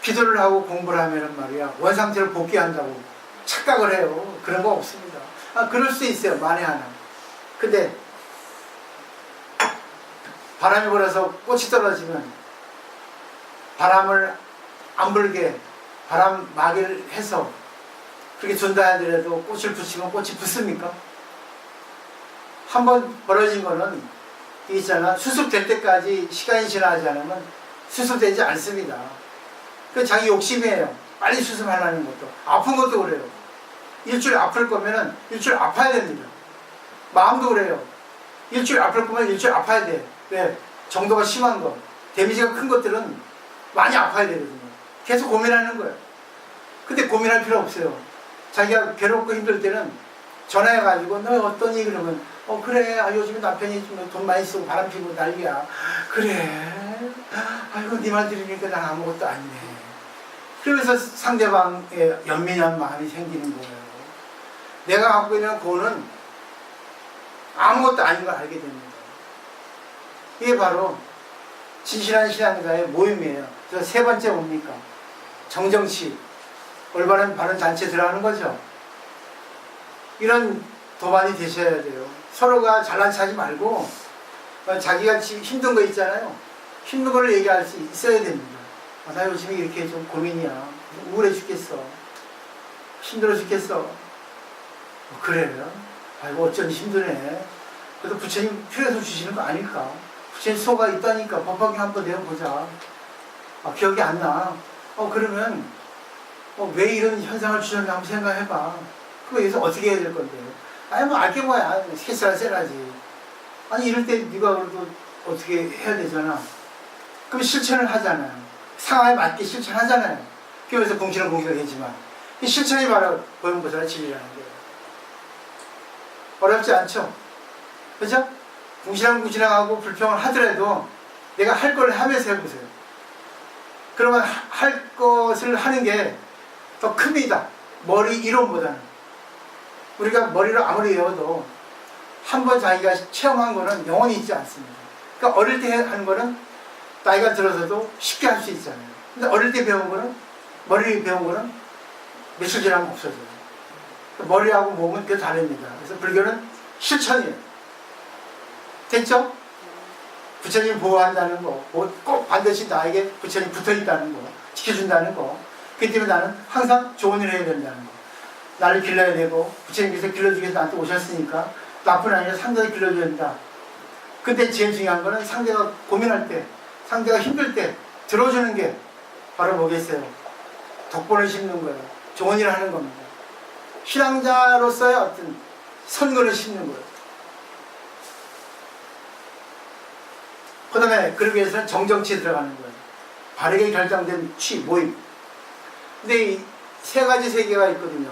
기도를 하고 공부를 하면은 말이야 원상태를 복귀한다고 착각을 해요. 그런 거 없습니다. 그럴 수 있어요. 만에 하나. 근데 바람이 불어서 꽃이 떨어지면 바람을 안 불게 바람 막이를 해서 그렇게 준다 하더라도 꽃을 붙이면 꽃이 붙습니까? 한번 벌어진 거는 있잖아. 수습될 때까지 시간이 지나지 않으면 수습되지 않습니다. 그 자기 욕심이에요. 빨리 수습하려는 것도. 아픈 것도 그래요. 일주일 아플 거면은 일주일 아파야 됩니다. 마음도 그래요. 일주일 아플 거면 일주일 아파야 돼. 왜? 정도가 심한 거, 데미지가 큰 것들은 많이 아파야 되거든요. 계속 고민하는 거예요. 근데 고민할 필요 없어요. 자기가 괴롭고 힘들 때는 전화해가지고 너 어떠니? 그러면 그래. 요즘에 남편이 좀 돈 많이 쓰고 바람 피고 난리야. 그래. 아이고 네 말 들으니까 난 아무것도 아니네. 그러면서 상대방의 연민한 마음이 생기는 거예요. 내가 갖고 있는 고는 아무것도 아닌 걸 알게 됩니다. 이게 바로 진실한 신앙가의 모임이에요. 그래서 세 번째 뭡니까? 정정치. 올바른 바른 단체 들어가는 거죠. 이런 도반이 되셔야 돼요. 서로가 잘난 체 하지 말고 자기가 지금 힘든 거 있잖아요. 힘든 거를 얘기할 수 있어야 됩니다. 나 요즘에 이렇게 좀 고민이야. 우울해 죽겠어. 힘들어 죽겠어. 그래요? 아이고 어쩐지 힘드네. 그래도 부처님 필요해서 주시는 거 아닐까? 부처님 수호가 있다니까 법화경 한번 내어보자. 기억이 안 나. 그러면 왜 이런 현상을 주셨나 한번 생각해봐. 그럼 여기서 어떻게 해야 될 건데요? 뭐 알게 뭐야. 새살아 쎄라지. 이럴 때 네가 그래도 어떻게 해야 되잖아. 그럼 실천을 하잖아요. 상황에 맞게 실천하잖아요. 그래서 공치는 공격이지만 이 실천이 바로 보현보살의 진리라는 거예요. 어렵지 않죠? 그죠? 궁시렁궁시렁하고 불평을 하더라도 내가 할 걸 하면서 해보세요. 그러면 할 것을 하는 게 더 큽니다. 머리 이론보다는. 우리가 머리로 아무리 외워도 한 번 자기가 체험한 거는 영원히 있지 않습니다. 그러니까 어릴 때 하는 거는 나이가 들어서도 쉽게 할 수 있잖아요. 근데 어릴 때 배운 거는, 머리 배운 거는 며칠 지나면 없어져요. 그러니까 머리하고 몸은 꽤 다릅니다. 그래서 불교는 실천이에요. 됐죠? 부처님 보호한다는 거, 꼭 반드시 나에게 부처님 붙어 있다는 거, 지켜준다는 거. 그렇기 때문에 나는 항상 좋은 일을 해야 된다는 거. 나를 길러야 되고, 부처님께서 길러주기 위해서 나한테 오셨으니까, 나뿐 아니라 상대가 길러줘야 된다. 근데 제일 중요한 거는 상대가 고민할 때, 상대가 힘들 때 들어주는 게 바로 뭐겠어요? 덕분을 심는 거예요. 좋은 일을 하는 겁니다. 신앙자로서의 어떤 선거를 심는 거예요. 그 다음에 그러기 위해서는 정정치에 들어가는 거예요. 바르게 결정된 모임. 근데 이 세 가지 세계가 있거든요.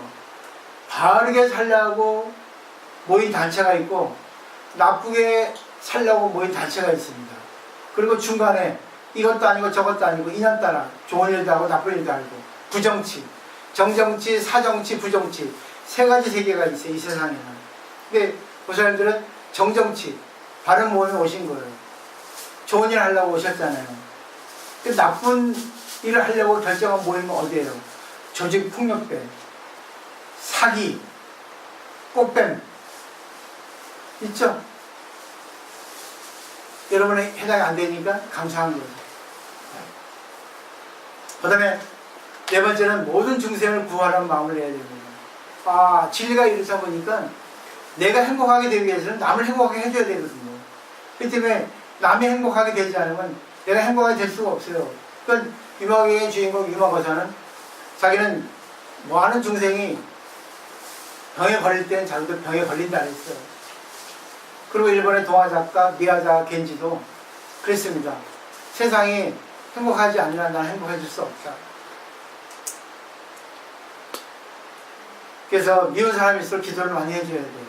바르게 살려고 모인 단체가 있고 나쁘게 살려고 모인 단체가 있습니다. 그리고 중간에 이것도 아니고 저것도 아니고 인연 따라 좋은 일도 하고 나쁜 일도 하고 부정치, 정정치, 사정치, 부정치 세 가지 세계가 있어요. 이 세상에는. 근데 보살님들은 정정치, 바른 모임에 오신 거예요. 좋은 일 하려고 오셨잖아요. 나쁜 일을 하려고 결정한 모임은 어디예요? 조직 폭력배, 사기, 꽃뱀 있죠? 여러분이 해당이 안 되니까 감사한 거죠. 그 다음에 네 번째는 모든 중생을 구하라는 마음을 내야 됩니다. 진리가 이렇다 보니까 내가 행복하게 되기 위해서는 남을 행복하게 해줘야 되거든요. 그렇기 때문에 남이 행복하게 되지 않으면 내가 행복하게 될 수가 없어요. 그러니까 유마계의 주인공 유마거사는 자기는 많은 중생이 병에 걸릴 때는 자기도 병에 걸린다 그랬어요. 그리고 일본의 동화 작가 미야자 겐지도 그랬습니다. 세상이 행복하지 않으면 나는 행복해질 수 없다. 그래서 미운 사람이 있을수록 기도를 많이 해줘야 돼요.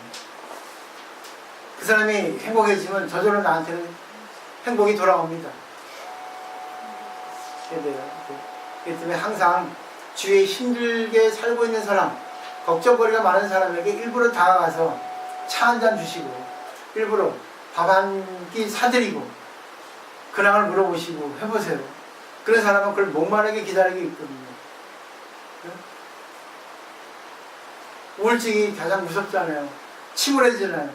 그 사람이 행복해지면 저절로 나한테는 행복이 돌아옵니다. 그렇기 때문에 항상 주위에 힘들게 살고 있는 사람, 걱정거리가 많은 사람에게 일부러 다가가서 차 한 잔 주시고 일부러 밥 한 끼 사드리고 근황을 물어보시고 해보세요. 그런 사람은 그걸 목마르게 기다리고 있거든요. 우울증이 가장 무섭잖아요. 침울해지잖아요.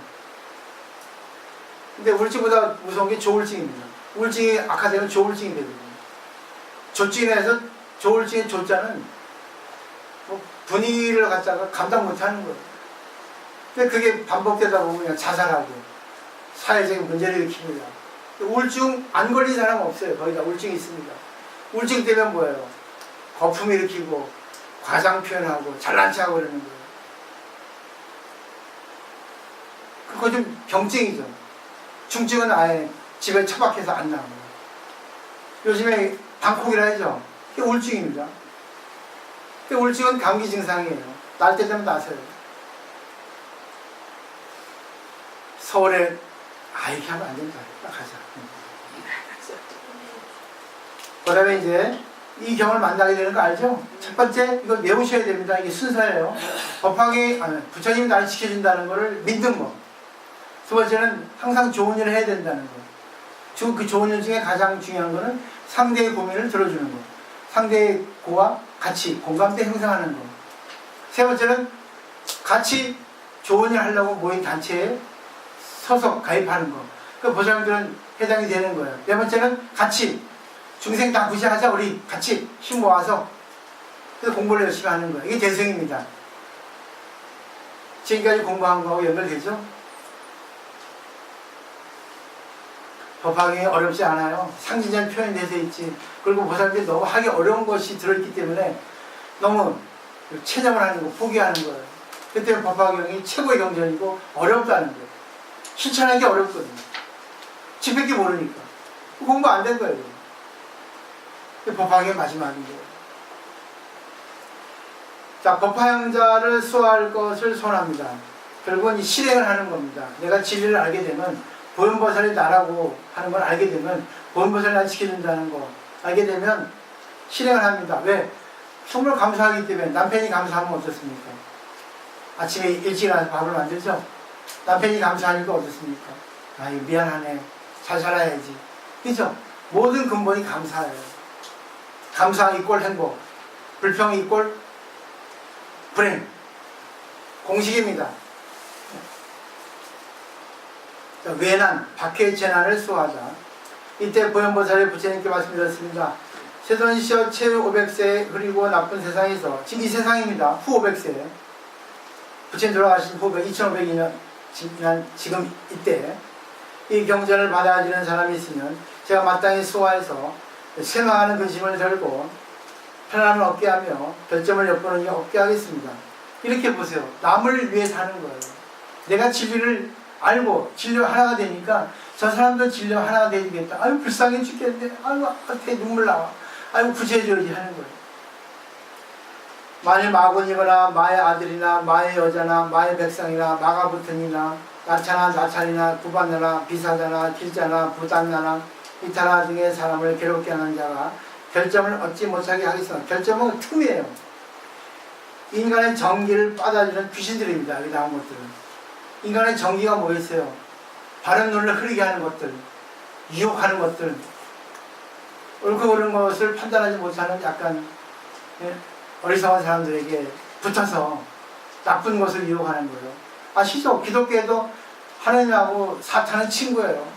근데 우울증보다 무서운 게 조울증입니다. 우울증이 악화되면 조울증이 되거든요. 조증에서 조울증의 조자는 분위기를 갖다가 감당 못하는 거예요. 근데 그게 반복되다 보면 그냥 자살하고 사회적인 문제를 일으킵니다. 우울증 안 걸린 사람은 없어요. 거의 다 우울증이 있습니다. 우울증 때문에 뭐예요? 거품 일으키고 과장 표현하고 잘난 체하고 그러는 거예요. 그거 좀 병증이죠. 중증은 아예 집에 처박혀서 안 나오고. 요즘에 방콕이라 하죠. 그게 우울증입니다. 그 우울증은 감기 증상이에요. 날 때 되면 나서요. 서울에 이렇게 하면 안 된다. 딱 하자. 그 다음에 이제 이 경을 만나게 되는 거 알죠? 첫 번째 이거 외우셔야 됩니다. 이게 순서예요. 법화기 부처님이 나를 지켜준다는 거를 믿는 거. 두 번째는 항상 좋은 일을 해야 된다는 거. 그 좋은 일 중에 가장 중요한 거는 상대의 고민을 들어주는 거. 상대의 고와 같이 공감대 형성하는 거. 세 번째는 같이 좋은 일 하려고 모인 단체에 서서 가입하는 거. 그 보살님들은 해당이 되는 거예요. 네 번째는 같이 중생 다 무시하자 우리 같이 힘 모아서 그래서 공부를 열심히 하는 거예요. 이게 대승입니다. 지금까지 공부한 거하고 연결되죠? 법하기 어렵지 않아요. 상징적인 표현이 되어 있지. 그리고 보살님들이 너무 하기 어려운 것이 들어있기 때문에 너무 체념을 하는 거, 포기하는 거예요. 그 때문에 법화경이 최고의 경전이고 어렵다는 거예요. 실천하는 게 어렵거든요. 집밖에 모르니까. 공부 안 된 거예요. 법화경의 마지막인 거예요. 자, 법화영자를 수호할 것을 손합니다. 결국은 실행을 하는 겁니다. 내가 진리를 알게 되면 보현보살이 나라고 하는 걸 알게 되면 보현보살이 날 지켜준다는 거 알게 되면 실행을 합니다. 왜? 정말 감사하기 때문에. 남편이 감사하면 어떻습니까? 아침에 일찍 일어나서 밥을 만들죠? 남편이 감사하니까 어떻습니까? 미안하네. 잘 살아야지. 그죠? 모든 근본이 감사예요. 감사 이꼴 행복, 불평 이꼴 불행. 공식입니다. 자, 외난, 박해의 재난을 수호하자. 이때 보현보살이 부처님께 말씀드렸습니다. 세존시여 최후 500세 흐리고 나쁜 세상에서, 지금 이 세상입니다. 후 500세. 부처님 돌아가신 후 2502년 지금 이때 이 경전을 받아들이는 사람이 있으면 제가 마땅히 수호해서 쇠망하는 근심을 덜고 편안함을 얻게 하며 별점을 엿보는 게 없게 하겠습니다. 이렇게 보세요. 남을 위해 사는 거예요. 내가 진리를 알고 진료 하나가 되니까 저 사람도 진료 하나가 되겠다. 아유 불쌍해 죽겠는데 아유 앞에 눈물 나와. 아유 구제해줘야지 하는 거예요. 만일 마군이거나 마의 아들이나 마의 여자나 마의 백성이나 마가부튼이나 나차나 나찰이나 구반나나 비사자나 길자나 부단나나 이타나 등의 사람을 괴롭게 하는 자가 결점을 얻지 못하게 하겠습니다. 결점은 틈이에요. 인간의 정기를 빠다주는 귀신들입니다. 여기 나온 것들은. 인간의 정기가 뭐 있어요? 바른 눈을 흐리게 하는 것들, 유혹하는 것들, 옳고 그른 것을 판단하지 못하는 약간 어리석은 사람들에게 붙어서 나쁜 것을 유혹하는 거예요. 아시죠? 기독교에도 하느님하고 사탄은 친구예요.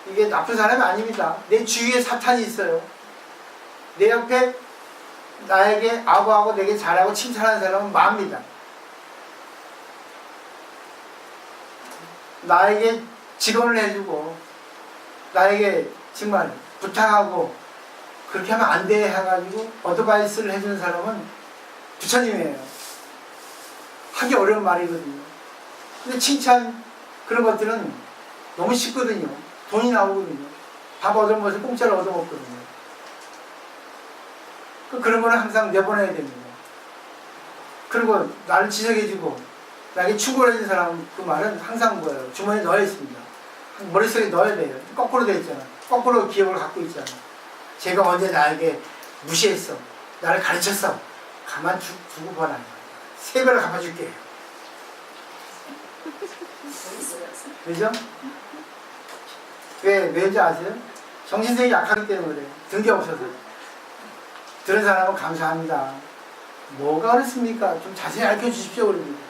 이게 나쁜 사람이 아닙니다. 내 주위에 사탄이 있어요. 내 옆에 나에게 아부하고 내게 잘하고 칭찬하는 사람은 마입니다. 나에게 직언을 해주고 나에게 정말 부탁하고 그렇게 하면 안 돼 해가지고 어드바이스를 해주는 사람은 부처님이에요. 하기 어려운 말이거든요. 근데 칭찬 그런 것들은 너무 쉽거든요. 돈이 나오거든요. 밥 얻어먹어서 공짜로 얻어먹거든요. 그런 거는 항상 내보내야 됩니다. 그리고 나를 지적해주고 나에게 충고해준 사람 그 말은 항상 뭐예요? 주머니에 넣어야 있습니다. 머릿속에 넣어야 돼요. 거꾸로 돼 있잖아. 거꾸로 기억을 갖고 있잖아. 제가 언제 나에게 무시했어. 나를 가르쳤어. 가만 두고 보라. 3배로 갚아줄게. 그죠? 왜인지 아세요? 정신성이 약하기 때문에 그래요. 든 게 없어서. 들은 사람은 감사합니다. 뭐가 그렇습니까? 좀 자세히 알려주십시오. 그럽니다.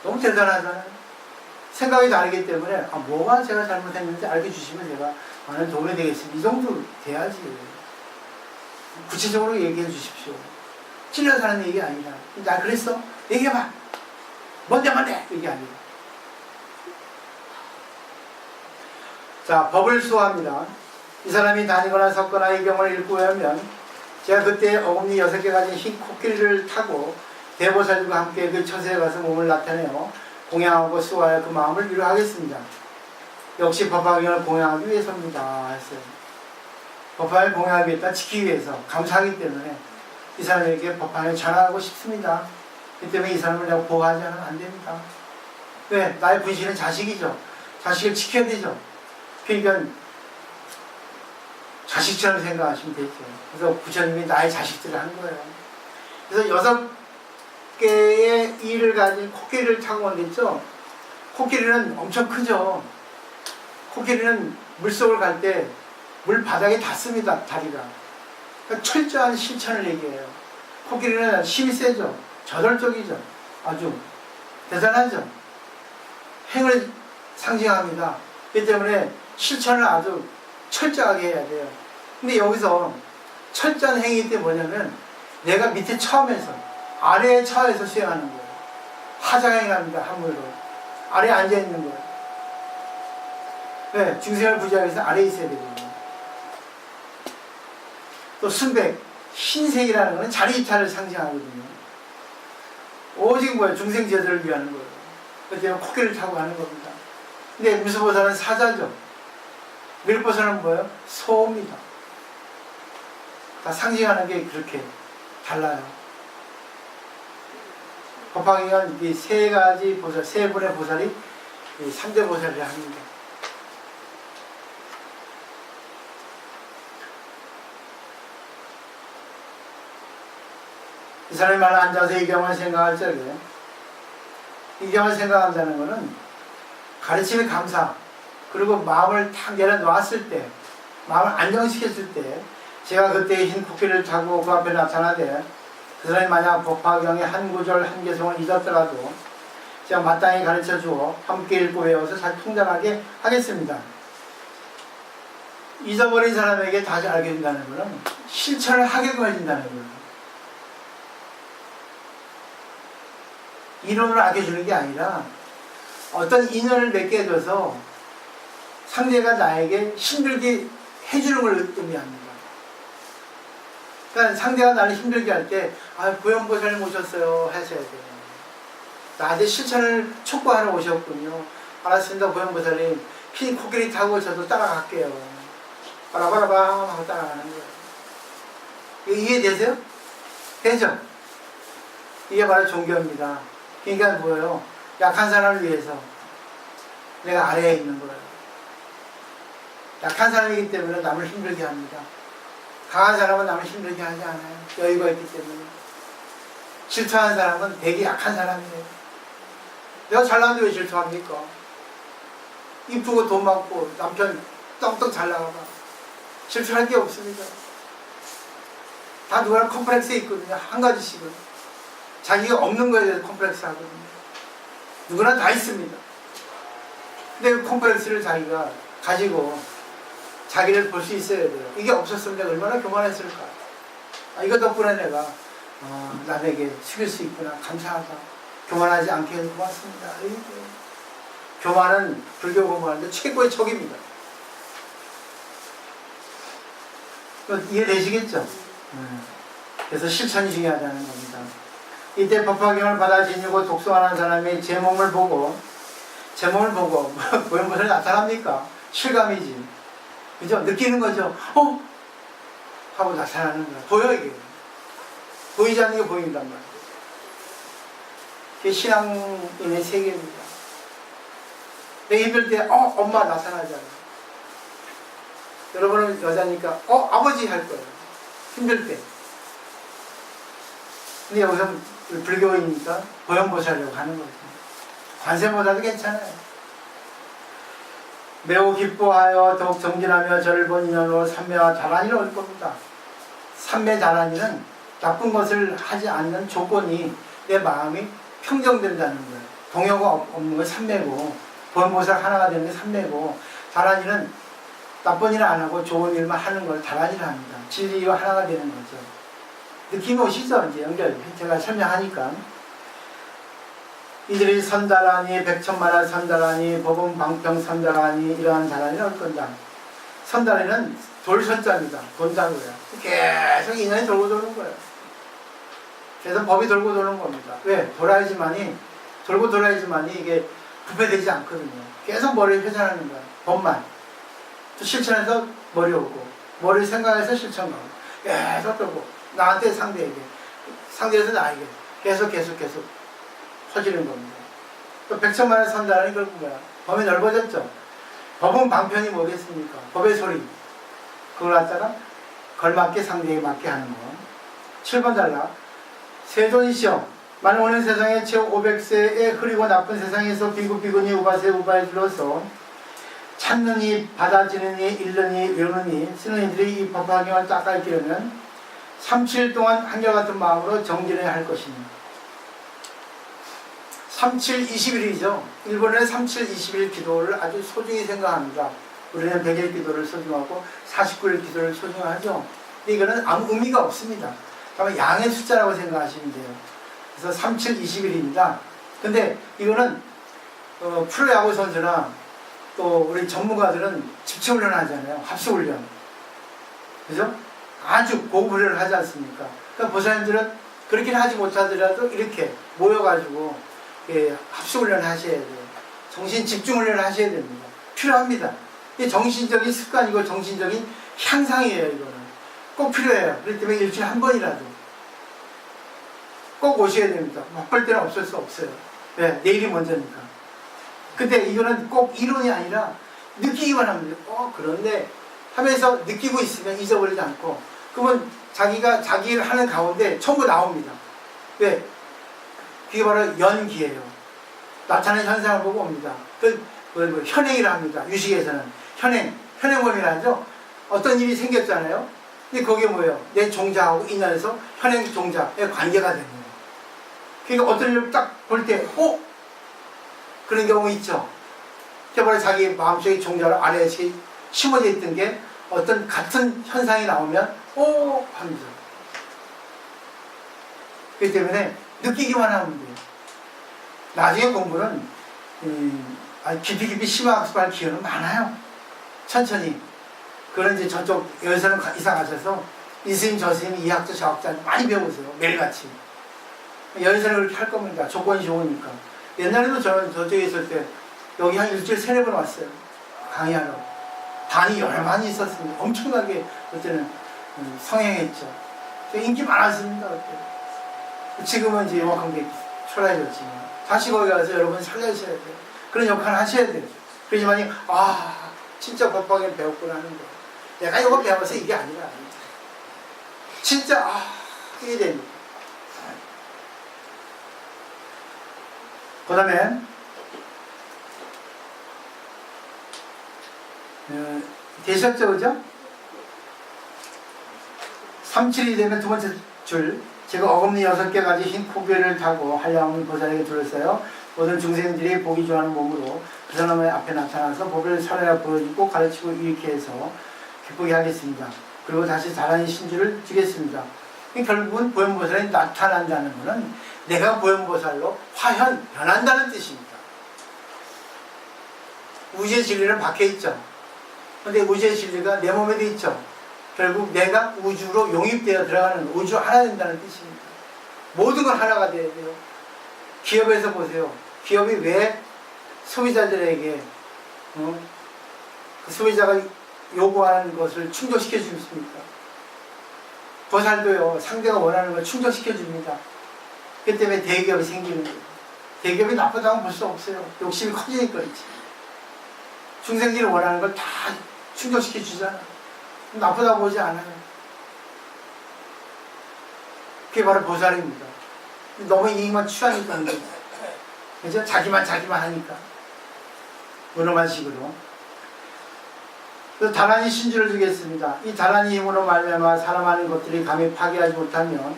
너무 대단하잖아요. 생각이 다르기 때문에 뭐가 제가 잘못했는지 알려주시면 제가 도움이 되겠습니다. 이 정도 돼야지. 구체적으로 얘기해 주십시오. 찔러서 하는 얘기 아니라 나 그랬어? 얘기해봐. 뭔데? 이게 아니라. 자, 법을 수호합니다. 이 사람이 다니거나 섰거나 이 경을 읽고 하면 제가 그때 어금니 6개 가진 흰 코끼리를 타고 대보살과 함께 그 처세에 가서 몸을 나타내어 공양하고 수호하여 그 마음을 위로하겠습니다. 역시 법화경을 공양하기 위해서입니다. 했어요. 법화경을 공양하기 위해서 지키기 위해서 감사하기 때문에 이 사람에게 법화경을 전하고 싶습니다. 그 때문에 이 사람을 내가 보호하지 않으면 안 됩니다. 왜? 나의 분신은 자식이죠. 자식을 지켜야 되죠. 그러니까 자식처럼 생각하시면 되죠. 그래서 부처님이 나의 자식들을 한 거예요. 그래서 6개의 이를 가진 코끼리를 타고 온댔죠. 코끼리는 엄청 크죠. 코끼리는 물속을 갈 때 물 바닥에 닿습니다. 다리가. 그러니까 철저한 실천을 얘기해요. 코끼리는 힘이 세죠. 저돌적이죠. 아주 대단하죠. 행을 상징합니다. 그렇기 때문에 실천을 아주 철저하게 해야 돼요. 근데 여기서 철저한 행위일 때 뭐냐면 내가 밑에 처음에서 아래에 처해서 수행하는 거예요. 하자행합니다. 함으로 아래에 앉아있는 거예요. 네, 중생을 부지하기 위해서 아래에 있어야 되거든요. 또 순백, 흰색이라는 것은 자리이탈을 상징하거든요. 오직 뭐예요? 중생 제도를 위하는 거예요. 그때는 코끼리를 타고 가는 겁니다. 근데 무수보살은 사자죠. 밀보살은 뭐예요? 소입니다. 다 상징하는 게 그렇게 달라요. 법화경은 이 3가지 보살, 3분의 보살이 3대 보살이라 합니다. 이 사람이 말 앉아서 이 경을 생각할 적에 이 경을 생각한다는 것은 가르침의 감사 그리고 마음을 탁 내려놓았을 때 마음을 안정시켰을 때 제가 그때 흰 코끼리를 타고 그 앞에 나타나되 그 사람이 만약 법화경의 한 구절 한 개성을 잊었더라도 제가 마땅히 가르쳐 주어 함께 읽고 외워서 잘 통달하게 하겠습니다. 잊어버린 사람에게 다시 알게 된다는 것은 실천을 하게끔 해준다는 거예요. 이론을 알려주는 게 아니라 어떤 인연을 맺게 해줘서 상대가 나에게 힘들게 해주는 걸 의미합니다. 그러니까 상대가 나를 힘들게 할 때 고연보살님 오셨어요 하셔야 돼요. 나한테 실천을 촉구하러 오셨군요. 알았습니다. 고연보살님 흰 코끼리 타고 저도 따라갈게요. 바라바라밤 하고 따라가는 거예요. 이거 이해되세요? 되죠? 이게 바로 종교입니다. 그러니까 뭐예요? 약한 사람을 위해서 내가 아래에 있는 거예요. 약한 사람이기 때문에 남을 힘들게 합니다. 강한 사람은 남을 힘들게 하지 않아요. 여유가 있기 때문에. 질투하는 사람은 되게 약한 사람이에요. 내가 잘나는데 왜 질투합니까? 이쁘고 돈 많고 남편 떵떵 잘 나가봐. 질투할 게 없습니다. 다 누구나 컴플렉스에 있거든요. 한 가지씩은. 자기가 없는 거에 대해서 컴플렉스 하거든요. 누구나 다 있습니다. 근데 그 컴플렉스를 자기가 가지고 자기를 볼 수 있어야 돼요. 이게 없었으면 내가 얼마나 교만했을까. 이거 덕분에 내가 남에게 숙일 수 있구나. 감사하다. 교만하지 않게 해서 고맙습니다. 교만은 불교 공부하는데 최고의 적입니다. 이해되시겠죠? 그래서 실천이 중요하다는 겁니다. 이때 법화경을 받아 지니고 독송하는 사람이 제 몸을 보고 보면 무슨 나타납니까? 실감이지. 그죠? 느끼는 거죠. 하고 나타나는 거야. 보여, 이게. 보이지 않는 게 보인단 말이에요. 그게 신앙인의 세계입니다. 내가 힘들 때, 엄마 나타나잖아. 여러분은 여자니까, 아버지 할 거예요. 힘들 때. 근데 여기서 불교이니까 보현보살이라고 하는 거죠. 관세보다도 괜찮아요. 매우 기뻐하여 더욱 정진하며 저를 본 인연으로 삼매와 자란이를 얻을 겁니다. 삼매 자란이는 나쁜 것을 하지 않는 조건이 내 마음이 평정된다는 거예요. 동요가 없는 게 삼매고, 보현보살 하나가 되는 게 삼매고, 자란이는 나쁜 일 안 하고 좋은 일만 하는 걸 자란이를 합니다. 진리와 하나가 되는 거죠. 느낌이 오시죠? 이제 연결. 제가 설명하니까. 이들이 선다라니, 백천만화 선다라니, 법은 방평 선다라니, 이러한 자란이를 얻을 건다. 선다라니는 돌선자입니다. 돈다고요. 계속 인연이 돌고 도는 거예요. 그래서 법이 돌고 도는 겁니다. 왜? 돌고 돌아야지만이 이게 부패되지 않거든요. 계속 머리를 회전하는 거예요. 법만. 또 실천해서 머리 오고, 머리 생각해서 실천 가고, 계속 돌고, 나한테 상대에게, 상대에서 나에게, 계속 퍼지는 겁니다. 또 백천만에 선다라는 건 뭐야? 범위 넓어졌죠? 법은 방편이 뭐겠습니까? 법의 소리. 그걸 갖다가 걸맞게 상대에게 맞게 하는 거. 7번 달라. 세존이시여, 만일 오는 세상에 제 500세에 흐리고 나쁜 세상에서 비구비구니 우바세 우바에들로서 찾느니 받아지느니 읽느니 외우느니 쓰는 이들이 이 법화경을 딱 가르치려면 37일 동안 한결같은 마음으로 정진해야 할 것이니 37, 20일이죠. 일본은 37, 20일 기도를 아주 소중히 생각합니다. 우리는 100일 기도를 소중하고 49일 기도를 소중하죠. 근데 이거는 아무 의미가 없습니다. 다만 양의 숫자라고 생각하시면 돼요. 그래서 37, 20일입니다. 근데 이거는 프로야구 선수나 또 우리 전문가들은 집체훈련 하잖아요. 합수훈련. 그죠? 아주 고급훈련을 하지 않습니까? 그러니까 보살님들은 그렇게는 하지 못하더라도 이렇게 모여가지고 합수훈련을 하셔야 돼요. 정신 집중훈련을 하셔야 됩니다. 필요합니다. 이게 정신적인 습관이고 정신적인 향상이에요. 이거는 꼭 필요해요. 그렇기 때문에 일주일에 한 번이라도 꼭 오셔야 됩니다. 바쁠 때는 없을 수 없어요. 네, 내일이 먼저니까. 근데 이거는 꼭 이론이 아니라 느끼기만 합니다. 그런데 하면서 느끼고 있으면 잊어버리지 않고, 그러면 자기가 자기 일 하는 가운데 전부 나옵니다. 왜? 그게 바로 연기예요. 나타나는 현상을 보고 옵니다. 현행이라 합니다. 유식에서는 현행범이라 하죠. 어떤 일이 생겼잖아요. 근데 그게 뭐예요? 내 종자하고 인연해서 현행 종자의 관계가 되는 거예요. 그러니까 어떤 일을 딱 볼 때, 그런 경우 있죠. 바로 자기 마음속에 종자를 아래에 심어져 있던 게 어떤 같은 현상이 나오면 합니다. 그렇기 때문에 느끼기만 하면 돼요. 나중에 공부는 깊이 심화학습할 기회는 많아요. 천천히. 그런 이제 저쪽 여기서는 이사 가셔서 이 스님 저 스님 이 학자 저 학자 많이 배우세요. 매일같이. 여기서는 그렇게 할 겁니다. 조건이 좋으니까. 옛날에도 저는 저쪽에 있을 때 여기 한 일주일 3-4번 왔어요. 강의하러. 반이 여러 많이 있었습니다. 엄청나게 그때는 성행했죠. 인기 많았습니다. 그때. 지금은 이제 요만한 게 초라해졌지만 다시 거기 가서 여러분 살려주셔야 돼요. 그런 역할을 하셔야 돼요. 그러지만이 진짜 법화경 배웠구나 하는 거예요. 내가 이거 배워서 이게 아니라 진짜 이게 됩니다. 그 다음에 되셨죠? 그죠? 37이 되면 두 번째 줄 제가 어금니 6개 가지 흰 코괴를 타고 한량없는 보살에게 둘러싸여 모든 중생들이 보기 좋아하는 몸으로 그 사람의 앞에 나타나서 법을 살아야 보여주고 가르치고 이렇게 해서 기쁘게 하겠습니다. 그리고 다시 자라는 신주를 주겠습니다. 결국은 보현보살이 나타난다는 것은 내가 보현보살로 화현, 변한다는 뜻입니다. 우주의 진리는 밖에 있죠. 근데 우주의 진리가 내 몸에도 있죠. 결국 내가 우주로 용입되어 들어가는 거, 우주 하나 된다는 뜻입니다. 모든 건 하나가 돼야 돼요. 기업에서 보세요. 기업이 왜 소비자들에게 그 소비자가 요구하는 것을 충족시켜 줍니까? 보살도요, 상대가 원하는 걸 충족시켜 줍니다. 그 때문에 대기업이 생기는 거예요. 대기업이 나쁘다고 볼 수 없어요. 욕심이 커지니까 그렇지. 중생들이 원하는 걸 다 충족시켜 주잖아. 나쁘다고 보지 않아요. 그게 바로 보살입니다. 너무 이익만 취하니까 그죠? 자기만 하니까 은엄한 식으로. 다란이 신주를 주겠습니다. 이 다란이 힘으로 말미암아 사람하는 것들이 감히 파괴하지 못하면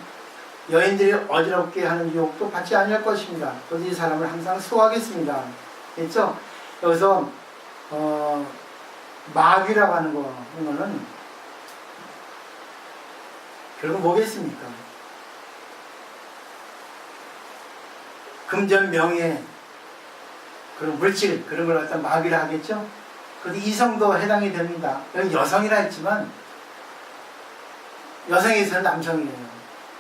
여인들이 어지럽게 하는 유혹도 받지 않을 것입니다. 그래서 이 사람을 항상 수호하겠습니다. 됐죠? 여기서 마귀라고 하는 거는 결국 뭐겠습니까? 금전, 명예, 그런 물질, 그런 걸 갖다 마귀라 하겠죠? 그런데 이성도 해당이 됩니다. 여기 여성이라 했지만 여성에 있어서는 남성이에요.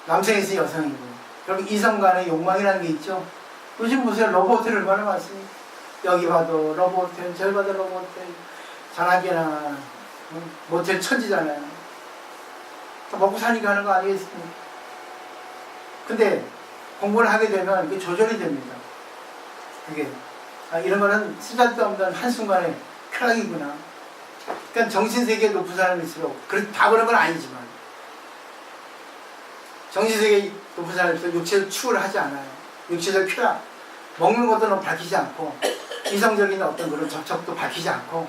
남성에 있어서 여성이고. 결국 이성 간의 욕망이라는 게 있죠. 요즘 보세요. 로봇을 얼마나 많습니까? 여기 봐도 로봇, 저기 봐도 로봇, 전화기나 모텔 천지잖아요. 먹고 사니까 하는 거 아니겠습니까? 근데 공부를 하게 되면 그게 조절이 됩니다. 그게 이런 거는 쓰잘데 없는 한순간에 쾌락이구나. 그러니까 정신세계에 높은 사람일수록 다 그런 건 아니지만 정신세계에 높은 사람일수록 육체적 추구를 하지 않아요. 육체적 쾌락, 먹는 것도 밝히지 않고 이성적인 어떤 그런 접촉도 밝히지 않고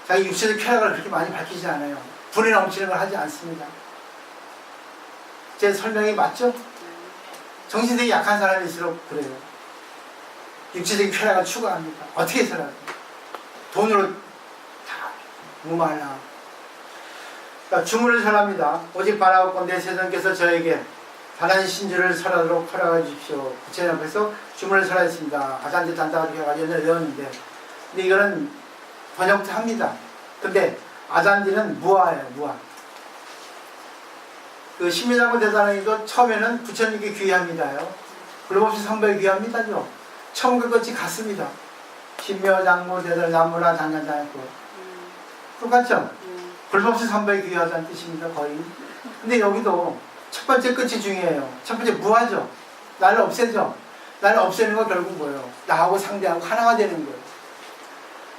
자기 육체적 쾌락을 그렇게 많이 밝히지 않아요. 분이 넘치는 걸 하지 않습니다. 제 설명이 맞죠? 정신력이 약한 사람일수록 그래요. 육체적인 쾌락을 추구합니다. 어떻게 해서라도 돈으로 다 무마하려. 그러니까 주문을 설합니다. 오직 바라옵고 내 세상께서 저에게 다른 신주를 설하도록 허락해 주십시오. 부처님 앞에서 주문을 설하였습니다. 아잔데 단다고 해가지고 외웠는데, 근데 이거는 번역도 합니다. 근데 아잔디는 무아예요, 무아. 그 신미장구 대단원이도 처음에는 부처님께 귀합니다요. 불법시 선배에 귀합니다죠. 처음과 끝이 같습니다. 신묘장무 대단 나무나 단단단했고 똑같죠? 불법시 선배에 귀하다는 뜻입니다, 거의. 근데 여기도 첫 번째 끝이 중요해요. 첫 번째 무아죠. 나를 없애죠. 나를 없애는 건 결국 뭐예요? 나하고 상대하고 하나가 되는 거예요.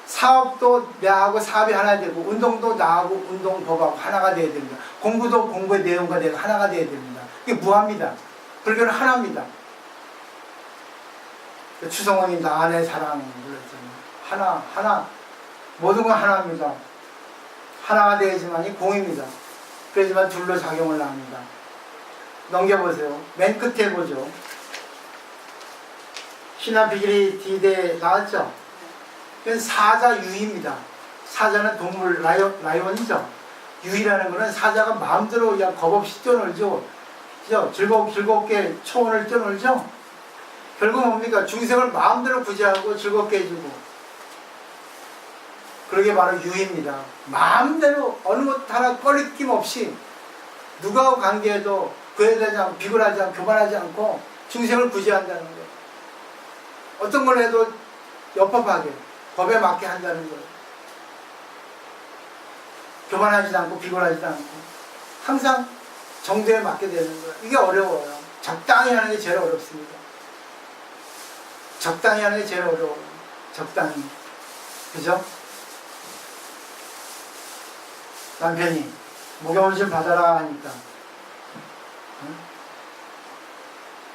사업도 나하고 사업이 하나 되고, 운동도 나하고 운동법하고 하나가 되어야 됩니다. 공부도 공부의 내용과 내가 하나가 되어야 됩니다. 이게 무합니다. 불교는 하나입니다. 추성원이 나 안의 사랑 불렀잖아요. 하나. 모든 건 하나입니다. 하나가 되어야지만이 공입니다. 그래야지만 둘로 작용을 합니다. 넘겨보세요. 맨 끝에 보죠. 신화비길이 D대 나왔죠? 이건 사자 유입니다. 사자는 동물 라이온이죠. 유이라는 것은 사자가 마음대로 그냥 겁 없이 뛰어놀죠. 그죠? 즐겁게 초원을 뛰어놀죠. 결국 뭡니까? 중생을 마음대로 구제하고 즐겁게 해주고. 그러게 바로 유입니다. 마음대로 어느 것 하나 꺼리낌 없이 누구하고 관계해도 구애되지 않고 비굴하지 않고 교만하지 않고 중생을 구제한다는 거예요. 어떤 걸 해도 여법하게 법에 맞게 한다는 거예요. 교만하지도 않고 비굴하지도 않고 항상 정도에 맞게 되는 거예요. 이게 어려워요. 적당히 하는 게 제일 어렵습니다. 적당히 하는 게 제일 어려워요. 적당히. 그죠? 남편이 목욕을 좀 받아라 하니까 응?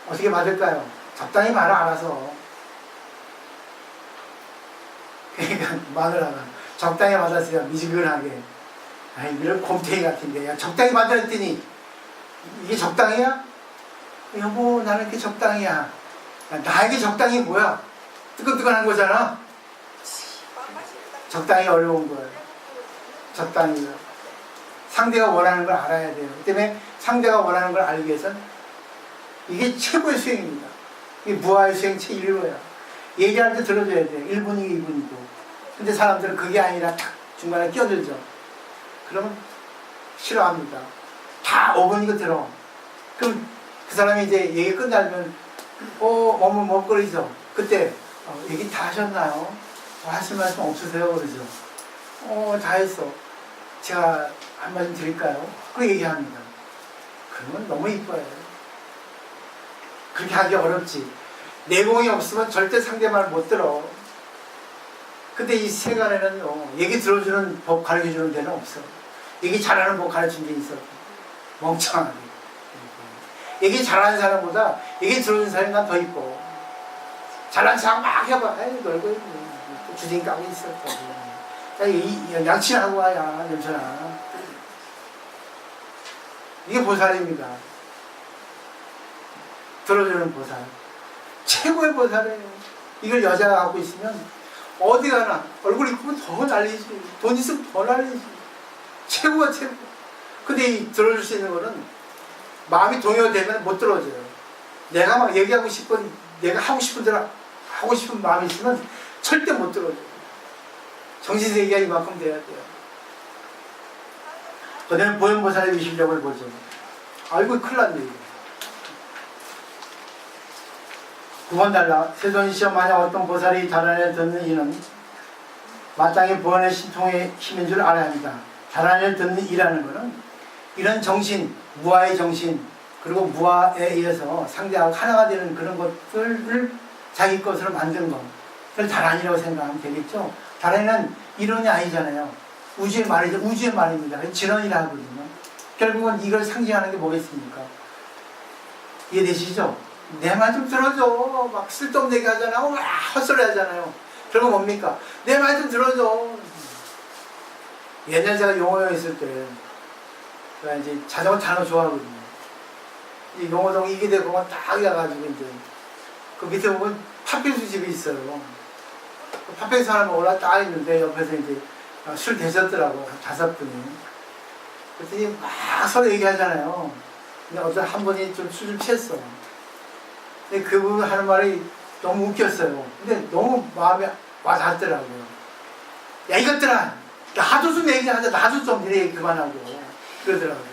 어떻게 받을까요? 적당히 말아 알아서. 그러니까 마누라가 적당히 받았어요. 미지근하게. 아이 이런 곰탱이 같은데 야, 적당히 받았더니 이게 적당이야? 여보, 나는 이렇게 적당이야. 나에게 적당히 뭐야? 뜨끈뜨끈한 거잖아. 적당히 어려운 거예요. 적당히. 상대가 원하는 걸 알아야 돼요. 그 때문에 상대가 원하는 걸 알기 위해서는 이게 최고의 수행입니다. 이게 무아의 수행 제1호야. 얘기할 때 들어줘야 돼요. 1분이고 2분이고. 근데 사람들은 그게 아니라 탁 중간에 끼어들죠. 그러면 싫어합니다. 다 5분이고 들어. 그럼 그 사람이 이제 얘기 끝나면 몸을 먹거리죠. 그때 얘기 다 하셨나요? 하실 말씀 없으세요? 그러죠. 다 했어. 제가 한 말씀 드릴까요? 그 얘기합니다. 그러면 너무 이뻐요. 그렇게 하기 어렵지. 내공이 없으면 절대 상대 말 못 들어. 근데 이 세간에는 얘기 들어주는 법 가르쳐주는 데는 없어. 얘기 잘하는 법 가르친 데 있어. 멍청하게. 얘기 잘하는 사람보다 얘기 들어주는 사람이 난 더 이뻐. 잘난 척 막 해봐. 에이, 놀고 주둥이 까고 있어. 양치하고 와야 냄새나. 이게 보살입니다. 들어주는 보살. 최고의 보살이에요. 이걸 여자가 갖고 있으면 어디 가나 얼굴 이쁘면 더 난리지. 돈 있으면 더 난리지. 최고가 최고. 근데 이 들어줄 수 있는 거는 마음이 동요되면 못 들어줘요. 내가 막 얘기하고 싶은, 내가 하고 싶은 대로 하고 싶은 마음이 있으면 절대 못 들어줘요. 정신세계가 이만큼 돼야 돼요. 그다음에 보현보살의 위실력을 보죠. 아이고 큰일 났네. 9번 달라. 세존시험 만약 어떤 보살이 달아내 듣는 이는 마땅히 보현의 신통의 힘인 줄 알아야 합니다. 달아내 듣는 이라는 것은 이런 정신, 무아의 정신, 그리고 무아에 의해서 상대하고 하나가 되는 그런 것들을 자기 것으로 만든 것, 그걸 다란이라고 생각하면 되겠죠. 다란이는 이론이 아니잖아요. 우주의 말이죠. 우주의 말입니다. 진원이라 하거든요. 결국은 이걸 상징하는 게 뭐겠습니까? 이해되시죠? 내 말 좀 들어줘. 막 쓸데없는 얘기 하잖아요. 막 헛소리 하잖아요. 그런 건 뭡니까? 내 말 좀 들어줘. 옛날 제가 용호동에 있을 때, 제가 이제 자전거 타는 거 좋아하거든요. 이 용호동 이기대 공원 딱 가가지고 이제, 그 밑에 보면 팥빙수 집이 있어요. 그 팥빙수 하나 먹으러 딱 있는데 옆에서 이제 술 드셨더라고. 5분이. 그랬더니 막 서로 얘기하잖아요. 근데 어떤 한 분이 좀 술 좀 취했어. 근데 그분 하는 말이 너무 웃겼어요. 근데 너무 마음에 와닿더라고요. 야, 이것들아! 나도 좀 얘기하자. 나도 좀 이래 얘기 그만하고. 그러더라고요.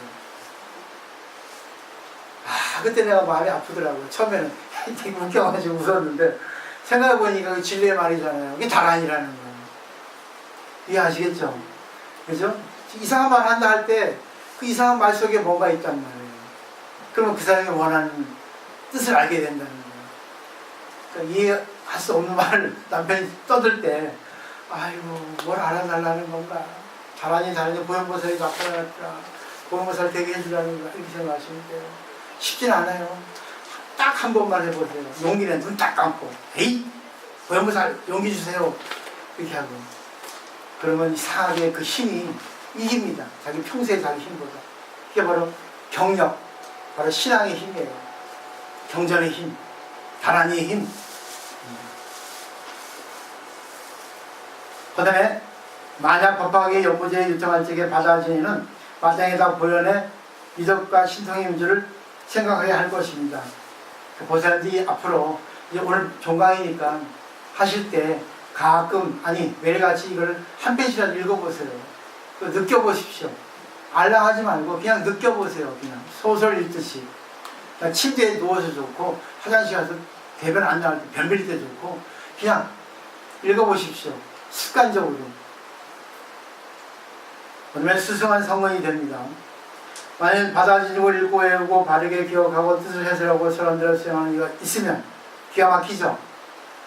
그때 내가 마음이 아프더라고요. 처음에는 되게 웃겨가지고 웃었는데, 생각해보니까 그 진리의 말이잖아요. 이게 다란이라는 거예요. 이해하시겠죠? 그죠? 이상한 말 한다 할 때, 그 이상한 말 속에 뭔가 있단 말이에요. 그러면 그 사람이 원하는 뜻을 알게 된다는 거예요. 그러니까 이해할 수 없는 말을 남편이 떠들 때, 아이고, 뭘 알아달라는 건가? 다란이 보현보살이 나타났더라. 보현보살 되게 해주라는 거, 이렇게 생각하시면 돼요. 쉽진 않아요. 딱 한 번만 해보세요. 용기는 눈 딱 감고, 에이! 보현보살 용기 주세요. 이렇게 하고. 그러면 이상하게 그 힘이 이깁니다. 자기 평소의 자기 힘보다. 그게 바로 경력, 바로 신앙의 힘이에요. 경전의 힘, 다란이의 힘. 그 다음에 만약 법학의 연무제에 유통할 적에 받아지는 마땅히 다 보현의 미덕과 신통의 임주를 생각하게 할 것입니다. 보살들이 앞으로 이제 오늘 종강이니까 하실 때 가끔 매일같이 이걸 한 페이지라도 읽어보세요. 느껴보십시오. 알랑하지 말고 그냥 느껴보세요. 그냥 소설 읽듯이. 침대에 누워서 좋고 화장실 가서 대변 안 나올 때 변빌 때 좋고 그냥 읽어보십시오. 습관적으로. 그러면 수승한 성원이 됩니다. 만약 받아지는 걸 읽고 외우고 바르게 기억하고 뜻을 해설하고 사람들을 수행하는 이가 있으면 기가 막히죠.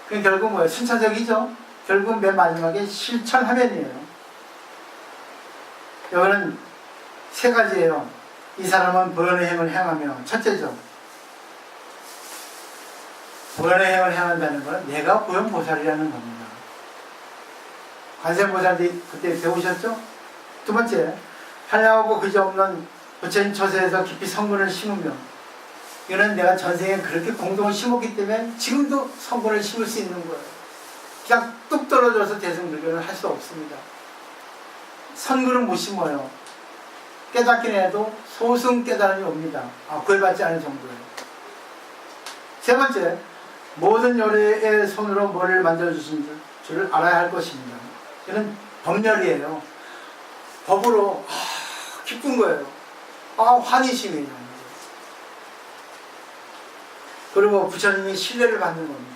그게 결국 뭐예요? 순차적이죠. 결국 맨 마지막에 실천하면이에요. 여기는 3가지예요. 이 사람은 보현의 행을 행하며, 첫째죠. 보현의 행을 행한다는 것은 내가 보현보살이라는 겁니다. 관세음보살도 그때 배우셨죠? 2번째, 한량하고 그지없는 부처님 처세에서 깊이 성근을 심으며, 이거는 내가 전생에 그렇게 공동을 심었기 때문에 지금도 성근을 심을 수 있는 거예요. 그냥 뚝 떨어져서 대승불교는 할 수 없습니다. 선근은 못 심어요. 깨닫긴 해도 소승 깨달음이 옵니다. 구애받지 않은 정도예요. 세 번째, 모든 열애의 손으로 뭐를 만들어주신 줄을 알아야 할 것입니다. 이는 법열이에요. 법으로 기쁜 거예요. 환희심이에요. 그리고 부처님이 신뢰를 받는 겁니다.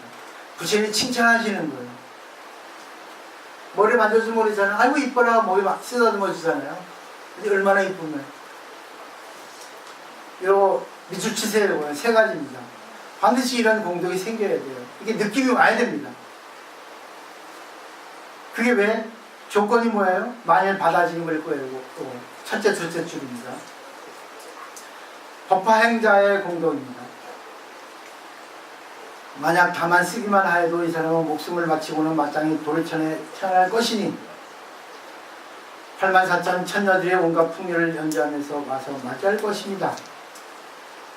부처님이 칭찬하시는 거예요. 머리 만져주면 모르잖아요. 아이고 이뻐라 머리 막 쓰다듬어 주잖아요. 얼마나 이쁘면. 요 밑줄 치세요. 세 가지입니다. 반드시 이런 공덕이 생겨야 돼요. 이게 느낌이 와야 됩니다. 그게 왜? 조건이 뭐예요? 만일 받아들임을 거예요. 첫째, 둘째 줄입니다. 법화행자의 공덕입니다. 만약 다만 쓰기만 하여도 이 사람은 목숨을 바치고는 마땅히 도르천에 태어날 것이니 84,000 천녀들의 온갖 풍요를 연주하면서 와서 맞이할 것입니다.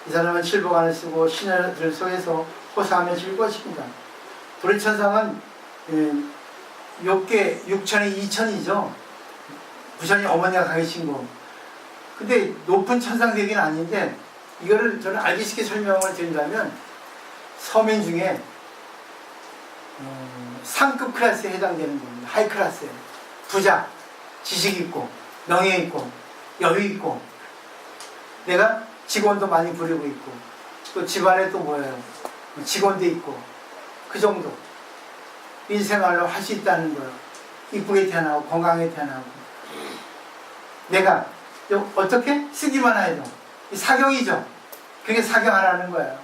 이 사람은 칠보관을 쓰고 신녀들 속에서 호사하며 질 것입니다. 도르천상은 6개, 6천에 2천이죠. 부처님 어머니가 가 계신 곳. 근데 높은 천상세계는 아닌데 이거를 저는 알기 쉽게 설명을 드린다면 서민 중에 상급 클래스에 해당되는 겁니다. 하이 클래스에. 부자, 지식 있고, 명예 있고, 여유 있고, 내가 직원도 많이 부리고 있고, 또 집안에 또 뭐예요? 직원도 있고, 그 정도. 일생활로 할 수 있다는 거예요. 이쁘게 태어나고, 건강하게 태어나고. 내가 어떻게? 쓰기만 해도. 이 사경이죠. 그게 사경하라는 거예요.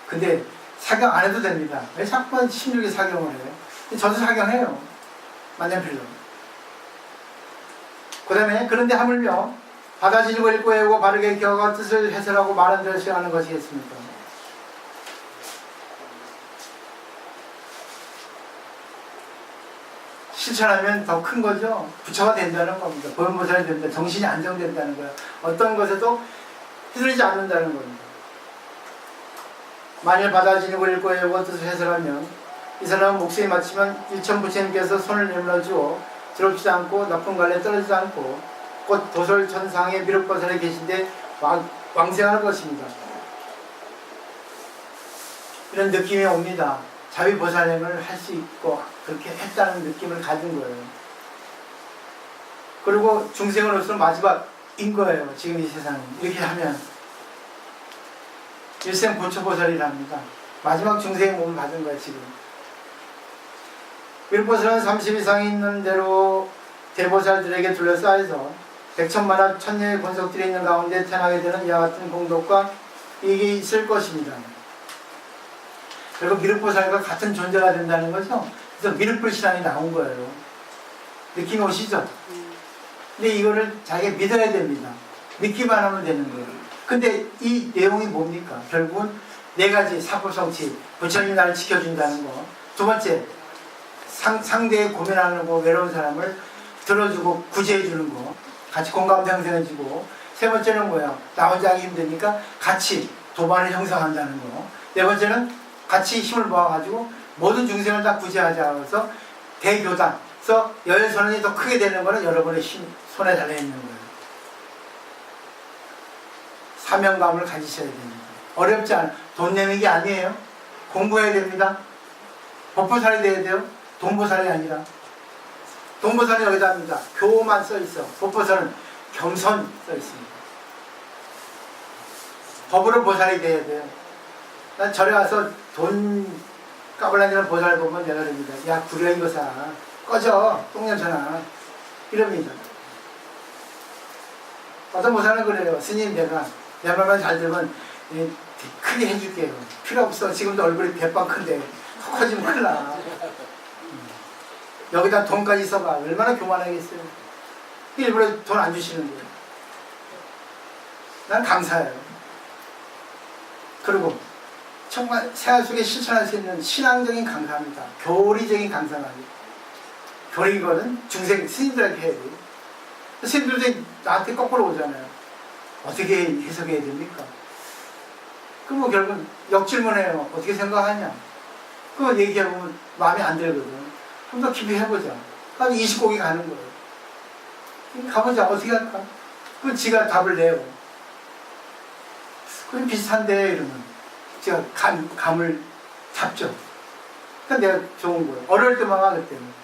근데 사경 안 해도 됩니다. 왜 자꾸만 16에 사경을 해요? 저도 사경해요. 만년필로. 그 다음에 그런데 하물며 받아지고 읽고 외우고 바르게 기억하 뜻을 해설하고 말한 대로 수행하는 것이겠습니까? 실천하면 더 큰 거죠. 부처가 된다는 겁니다. 보현보살이 된다. 정신이 안정된다는 거예요. 어떤 것에도 휘둘리지 않는다는 겁니다. 만일 받아지고 읽고 외우고 뜻을 해설하면 이 사람은 목숨이 마치면 일천부처님께서 손을 내밀어 주어 더럽지도 않고 나쁜 관리에 떨어지지 않고 곧 도솔천상의 미륵보살에 계신데 왕생할 것입니다. 이런 느낌이 옵니다. 자비보살행을 할 수 있고 그렇게 했다는 느낌을 가진 거예요. 그리고 중생으로서 마지막인 거예요. 지금 이 세상은. 이렇게 하면 일생 본초보살이랍니다. 마지막 중생의 몸을 받은 거예요. 지금. 미륵보살은 30 이상이 있는 대로 대보살들에게 둘러싸여서 백천만화 천녀의 권속들이 있는 가운데 태어나게 되는 이와 같은 공덕과 이익이 있을 것입니다. 그리고 미륵보살과 같은 존재가 된다는 거죠. 그래서 미륵불 신앙이 나온 거예요. 느낌 오시죠? 근데 이거를 자기가 믿어야 됩니다. 믿기만 하면 되는 거예요. 근데 이 내용이 뭡니까? 결국은 네 가지 사법성취, 부처님이 나를 지켜준다는 거. 두 번째, 상대의 고민하는 거, 외로운 사람을 들어주고 구제해주는 거. 같이 공감대 형성해주고. 세 번째는 뭐야? 나 혼자 하기 힘드니까 같이 도반을 형성한다는 거. 네 번째는 같이 힘을 모아가지고 모든 중생을 다 구제하자 해서 대교단. 그래서 열선언이 더 크게 되는 거는 여러분의 손에 달려있는 거예요. 사명감을 가지셔야 됩니다. 어렵지 않아요. 돈 내는 게 아니에요. 공부해야 됩니다. 법보살이 돼야 돼요. 돈보살이 아니라. 돈보살은 여기다 합니다. 교만 써 있어. 법보살은 겸손 써 있습니다. 법으로 보살이 돼야 돼요. 난 절에 와서 돈 까불라니는 보살 보면 내가 그럽니다. 야, 구려 이거 사. 꺼져. 똥냄새나. 이럽니다. 어떤 보살은 그래요. 스님 내가 내 말만 잘 들으면 크게 해줄게요. 필요 없어. 지금도 얼굴이 대빵 큰데 커지면 큰일 나. 여기다 돈까지 써봐. 얼마나 교만하겠어요. 일부러 돈 안 주시는 거예요. 난 감사해요. 그리고 정말 생활 속에 실천할 수 있는 신앙적인 강사입니다. 교리적인 강사가 아니에요. 교리거는 중생 스님들에게 해야 돼요. 스님들도 나한테 거꾸로 오잖아요. 어떻게 해석해야 됩니까? 그럼 결국 역질문해요. 어떻게 생각하냐? 그거 얘기해보면 마음에 안 들거든. 좀 더 깊이 해보자. 아주 20곡이 가는 거예요. 가보자. 어떻게 할까? 그 지가 답을 내요. 그럼 비슷한데 이러면 제가 감을 잡죠. 그러니까 내가 좋은 거예요. 어려울 때만 그때는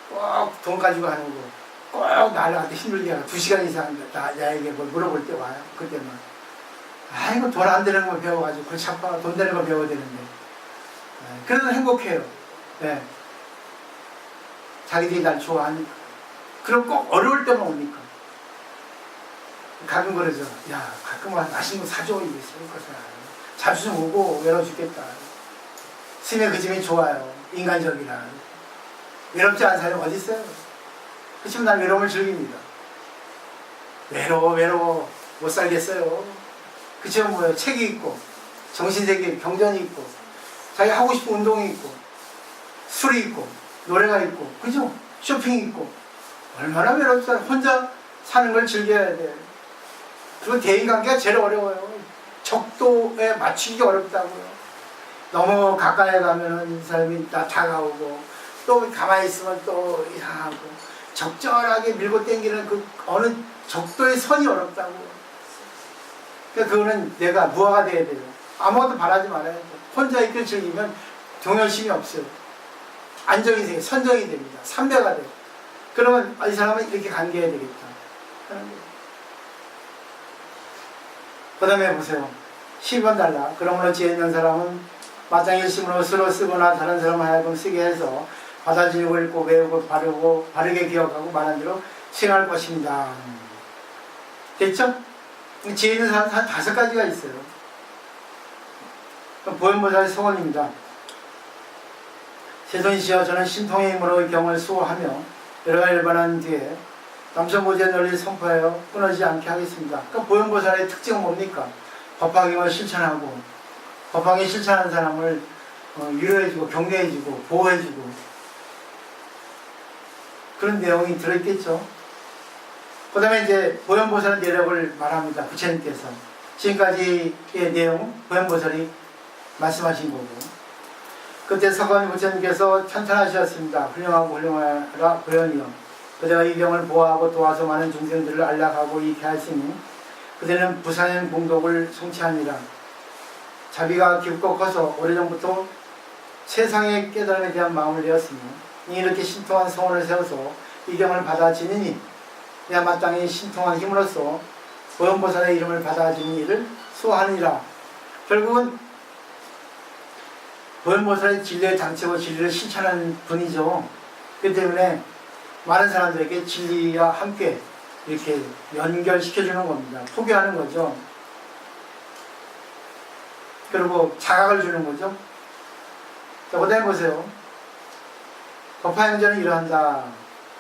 꼭 돈 가지고 하는 거. 꼭 나한테 힘들게 하고 2시간 이상 나에게 뭘 물어볼 때 와요. 그때만. 아이고 돈 안 되는 거 배워가지고 그 차파 돈 되는 거 배워야 되는데. 그래도 행복해요. 네. 자기들이 날 좋아하니까. 그럼 꼭 어려울 때만 오니까. 가끔 그러죠. 야, 가끔 맛있는 거 사줘. 이게 있을 거잖아. 자주 좀 오고 외로워 죽겠다. 스님의 그 집이 좋아요. 인간적이라. 외롭지 않은 사람이 어디 있어요? 그치만 난 외로움을 즐깁니다. 외로워. 못 살겠어요. 그치만 뭐예요? 책이 있고, 정신세계 경전이 있고, 자기 하고 싶은 운동이 있고, 술이 있고, 노래가 있고, 그죠? 쇼핑이 있고. 얼마나 외롭잖아. 혼자 사는 걸 즐겨야 돼. 그리고 대인관계가 제일 어려워요. 적도에 맞추기가 어렵다고요. 너무 가까이 가면은 이 사람이 다가오고, 또 가만히 있으면 또 이상하고, 적절하게 밀고 당기는 그 어느 적도의 선이 어렵다고요. 그러니까 그거는 내가 무화가 돼야 돼요. 아무것도 바라지 말아야 돼. 혼자 있길 즐기면 동열심이 없어요. 안정이 돼요. 선정이 됩니다. 삼배가 돼요. 그러면 이 사람은 이렇게 관계해야 되겠다 하는 거예요. 그 다음에 보세요. 10번 달라. 그러므로 지혜 있는 사람은 마땅히 일심으로 스스로 쓰거나 다른 사람 하여금 쓰게 해서 받아들이고 읽고 외우고 바르게 기억하고 말한 대로 수행할 것입니다. 됐죠? 지혜 있는 사람은 한 5가지가 있어요. 보현보살의 소원입니다. 세존시여 저는 신통의 힘으로 경을 수호하며 여러가 일반한 뒤에 남성보지의 널리 선포하여 끊어지지 않게 하겠습니다. 그러니까 보현보살의 특징은 뭡니까? 법화경을 실천하고 법화경 실천하는 사람을 위로해주고 격려해주고 보호해주고 그런 내용이 들어있겠죠. 그 다음에 이제 보현보살의 내력을 말합니다. 부처님께서 지금까지의 내용 보현보살이 말씀하신 거고 그때 서가모니 부처님께서 찬찬하셨습니다. 훌륭하라 보현이여 그대가 이 경을 보호하고 도와서 많은 중생들을 안락하고 이익게 하시니 그대는 부사행 공덕을 성취하니라. 자비가 깊고 커서 오래전부터 세상의 깨달음에 대한 마음을 내었으며 이렇게 신통한 성원을 세워서 이 경을 받아지느니 내가 마땅히 신통한 힘으로써 보현보살의 이름을 받아지는 일을 수호하느니라. 결국은 보현보살의 진리의 장치고 진리를 실천하는 분이죠. 그렇기 때문에 많은 사람들에게 진리와 함께 이렇게 연결시켜주는 겁니다. 포교하는 거죠. 그리고 자각을 주는 거죠. 자, 그 다음에 보세요. 법화행전은 이러한다.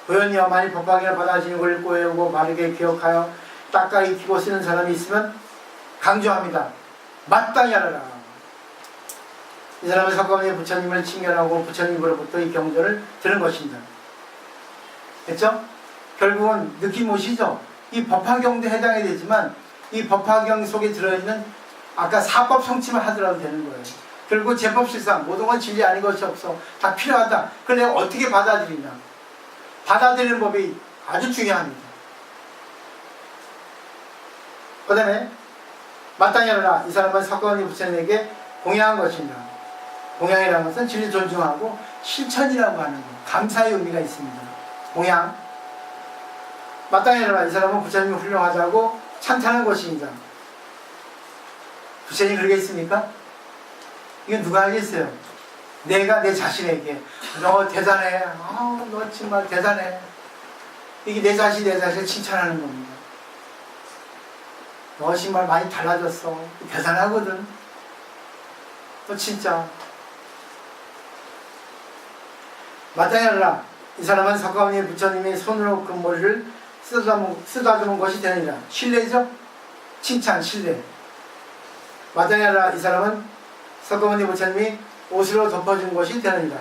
보현이여 만일 법화경을 받아지는 걸 읽고 외우고 바르게 기억하여 닦아 익히고 쓰는 사람이 있으면 강조합니다. 마땅히 하라. 이 사람은 석가모니 부처님을 칭찬하고 부처님으로부터 이 경전을 들은 것입니다. 됐죠? 결국은 느낌 오시죠? 이 법화경도 해당이 되지만 이 법화경 속에 들어있는 아까 사법 성취만 하더라도 되는 거예요. 결국 제법실상 모든 건 진리 아닌 것이 없어. 다 필요하다. 그걸 내가 어떻게 받아들이냐. 받아들이는 법이 아주 중요합니다. 그 다음에 마땅히 하라. 이 사람은 석가모니 부처님에게 공양한 것입니다. 공양이라는 것은 진리 존중하고 실천이라고 하는 것. 감사의 의미가 있습니다. 공양. 마땅히 하라. 이 사람은 부처님이 훌륭하다고 찬탄한 것입니다. 부처님이 그러겠습니까? 이건 누가 알겠어요? 내가 내 자신에게 너 대단해. 너 정말 대단해. 이게 내 자신을 칭찬하는 겁니다. 너 정말 많이 달라졌어. 대단하거든. 너 진짜. 마땅히 하라. 이 사람은 석가모니 부처님이 손으로 그 머리를 쓰다듬은 것이 되느니라. 신뢰죠? 칭찬, 신뢰. 마땅히 하라. 이 사람은 석가모니 부처님이 옷으로 덮어준 것이 되느니라.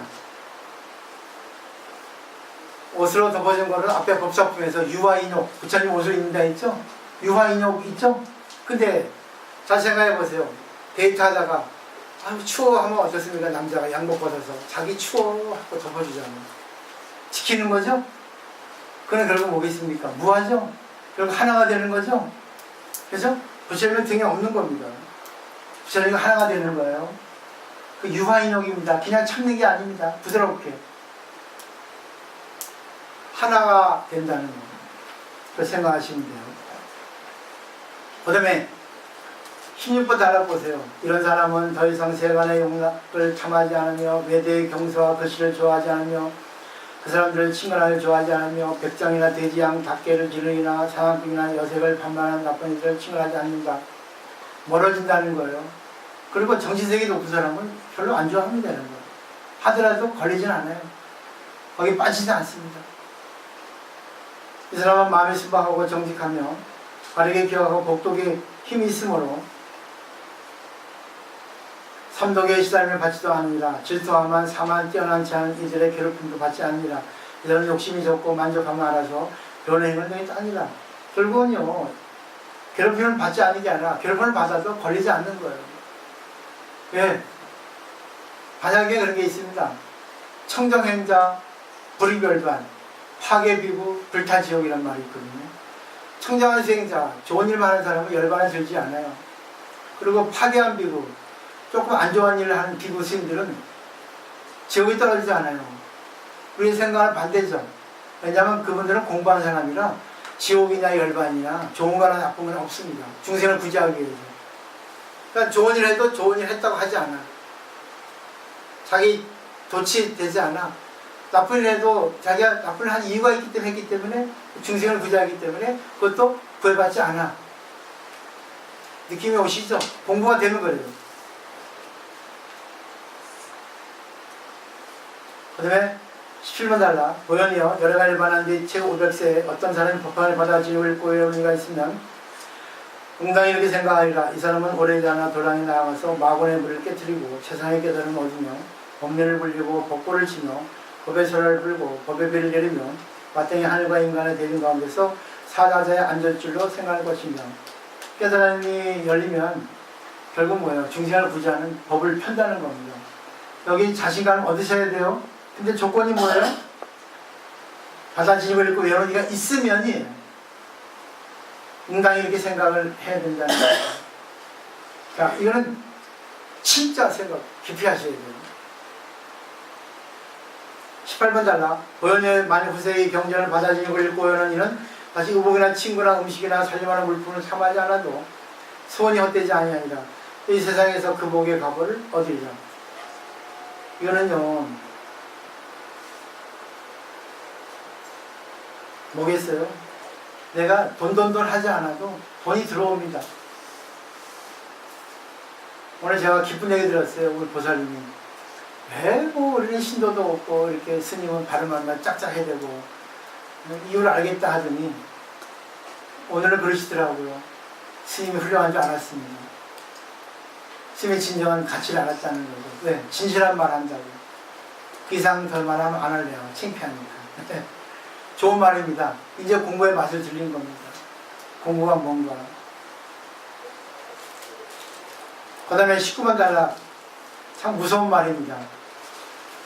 옷으로 덮어준 것은 앞에 법사품에서 유와 인옥, 부처님 옷을 입는다 했죠? 유화인욕 있죠? 근데 잘 생각해 보세요. 데이트하다가 아유 추워 하면 어떻습니까? 남자가 양복 벗어서 자기 추워 하고 덮어주잖아요. 지키는 거죠? 그는 결국 뭐겠습니까? 무하죠? 결국 하나가 되는 거죠? 그죠? 부처님은 등에 없는 겁니다. 부처님은 하나가 되는 거예요. 그 유화인욕입니다. 그냥 참는 게 아닙니다. 부드럽게 하나가 된다는 거. 그 생각하시면 돼요. 그 다음에 16번 달아보세요. 이런 사람은 더 이상 세간의 용락을 참하지 않으며 외대의 경서와 글씨를 좋아하지 않으며 그 사람들을 친근하게 좋아하지 않으며 백장이나 돼지양, 닭개를 지르기나 사냥꾼이나 여색을 반만하는 나쁜 이들을 친근하지 않는다. 멀어진다는 거예요. 그리고 정치색이 높은 사람은 별로 안 좋아하면 되는 거예요. 하더라도 걸리진 않아요. 거기 빠지지 않습니다. 이 사람은 마음에 순박하고 정직하며 바르게 기억하고 복독에 힘이 있으므로 삼독에 시달림을 받지도 않으니라. 질투하만 사만 뛰어난지 않은 이들의 괴롭힘도 받지 않으니라. 이들은 욕심이 적고 만족하면 알아서 변의 힘을 능히 따니라. 결국은요, 괴롭힘을 받지 않는 게 아니라 괴롭힘을 받아도 걸리지 않는 거예요. 왜? 만약에 그런 게 있습니다. 청정행자, 불이별반, 화계비구, 불타지옥이란 말이 있거든요. 청정한 수행자, 좋은 일만 하는 사람은 열반에 들지 않아요. 그리고 파괴한 비구, 조금 안 좋은 일을 하는 비구 스님들은 지옥에 떨어지지 않아요. 우리 생각은 반대죠. 왜냐하면 그분들은 공부하는 사람이라 지옥이냐 열반이냐 좋은 거나 나쁜 건 없습니다. 중생을 구제하기 위해서. 그러니까 좋은 일 해도 좋은 일 했다고 하지 않아. 자기 도취되지 않아. 나쁜 일 해도 자기가 나쁜 일 한 이유가 있기 때문에 했기 때문에 중생을 구제하기 때문에 그것도 구애받지 않아. 느낌이 오시죠? 공부가 되면 그래요. 그 다음에 17번 달라. 보현이여 여러가지 일반한데 책 500세에 어떤 사람이 법판을 받아 진흙을 꼬여올 리가 있으면 응당히 이렇게 생각하리라. 이 사람은 오래자나 도랑에 나아가서 마곤의 물을 깨뜨리고 세상의 깨달음을 얻으며 법례를 불리고 법고를 치며 법의 소리를 불고 법의 비를 내리며 마땅히 하늘과 인간의 대립 가운데서 사자자에 앉을 줄로 생각할 것이며 깨달음이 열리면 결국 뭐예요? 중생을 구제하는 법을 편다는 겁니다. 여기 자신감을 얻으셔야 돼요. 근데 조건이 뭐예요? 바다진입을 읽고 외로니가 있으면이 응당히 이렇게 생각을 해야 된다는 거예요. 자, 이거는 진짜 생각 깊이 하셔야 돼요. 18번 달라. 보현의 만일 후세의 경전을 바다진입을 읽고 외로는 이는 다시 의복이나 친구나 음식이나 살림하는 물품을 삼하지 않아도 소원이 헛되지 아니하니라. 이 세상에서 그 복의 값을 얻으리라. 이거는요, 뭐겠어요? 내가 돈 하지 않아도 돈이 들어옵니다. 오늘 제가 기쁜 얘기 들었어요. 우리 보살님이. 왜 뭐 우리는 신도도 없고 이렇게 스님은 발음만 짝짝해야 되고 이유를 알겠다 하더니 오늘은 그러시더라고요. 스님이 훌륭한 줄 알았습니다. 스님의 진정한 가치를 알았다는 거죠. 왜? 진실한 말 한다고. 그 이상 더 말하면 안 할래요. 창피하니까. 좋은 말입니다. 이제 공부의 맛을 들린 겁니다. 공부가 뭔가. 그 다음에 19번 달라. 참 무서운 말입니다.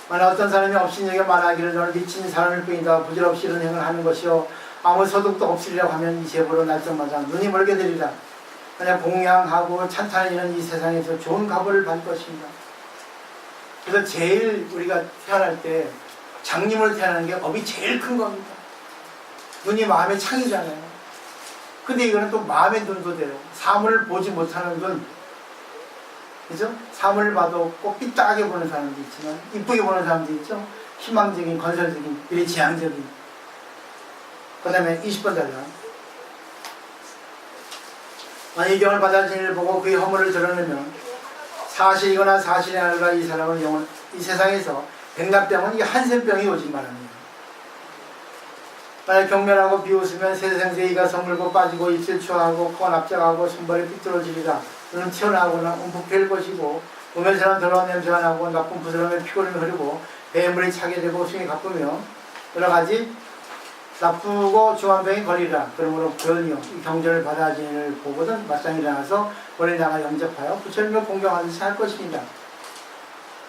만약 어떤 사람이 업신여겨 말하기를 너는 미친 사람일 뿐이다. 부질없이 이런 행을 하는 것이요 아무 소득도 없으리라고 하면 이 제보로 날짜마다 눈이 멀게 되리라. 만약 공양하고 찬탄이는 이 세상에서 좋은 값을 받을 것입니다. 그래서 제일 우리가 태어날 때 장님으로 태어나는 게 업이 제일 큰 겁니다. 눈이 마음의 창이잖아요. 근데 이거는 또 마음의 눈도 돼요. 사물을 보지 못하는 눈. 그죠? 사물을 봐도 꼭 삐딱하게 보는 사람도 있지만 이쁘게 보는 사람도 있죠. 희망적인, 건설적인, 미래지향적인. 그 다음에 20번 달라. 만약 이 경을 받아 진리를 보고 그의 허물을 드러내면 사실이거나 사실이 아니라 이 사람은 영원 이 세상에서 백납병은 이 한센병이 오지 말합니다. 만약 경멸하고 비웃으면 세상에 이가 성물고 빠지고 입술 추하고 코가 납작하고 손발이 삐뚤어지리라. 눈은 튀어나오거나 움푹 것이고 보면서는 더러운 냄새가 나고 나쁜 부스럼에 피고름이 흐르고 배에 물이 차게 되고 숨이 가쁘며 여러 가지 흉악한 것을 행하리라. 21번 달라. 만일 이 경을 받아 진리를 보고 그의 허물을 드러내면 사실이거나 사실이 아니라 이 사람은 영원 이 세상에서 백납병은 이 한센병이 오지 말합니다. 만약 경멸하고 비웃으면 세상에 이가 성물고 빠지고 입술 추하고 코가 납작하고 손발이 삐뚤어지리라. 눈은 튀어나오거나 움푹 것 이고 보면서는 더러운 냄새가 나고 나쁜 부스럼에 피고름이 흐르고 배에 물이 차게 되고 숨이 가쁘며 여러 가지 나쁘고 중한 병이 걸리라. 그러므로 변이요 이 경전을 받아지니를 보거든 맞짱 일어나서 원래 나가 영접하여 부처님을 공경하듯이 할 것입니다.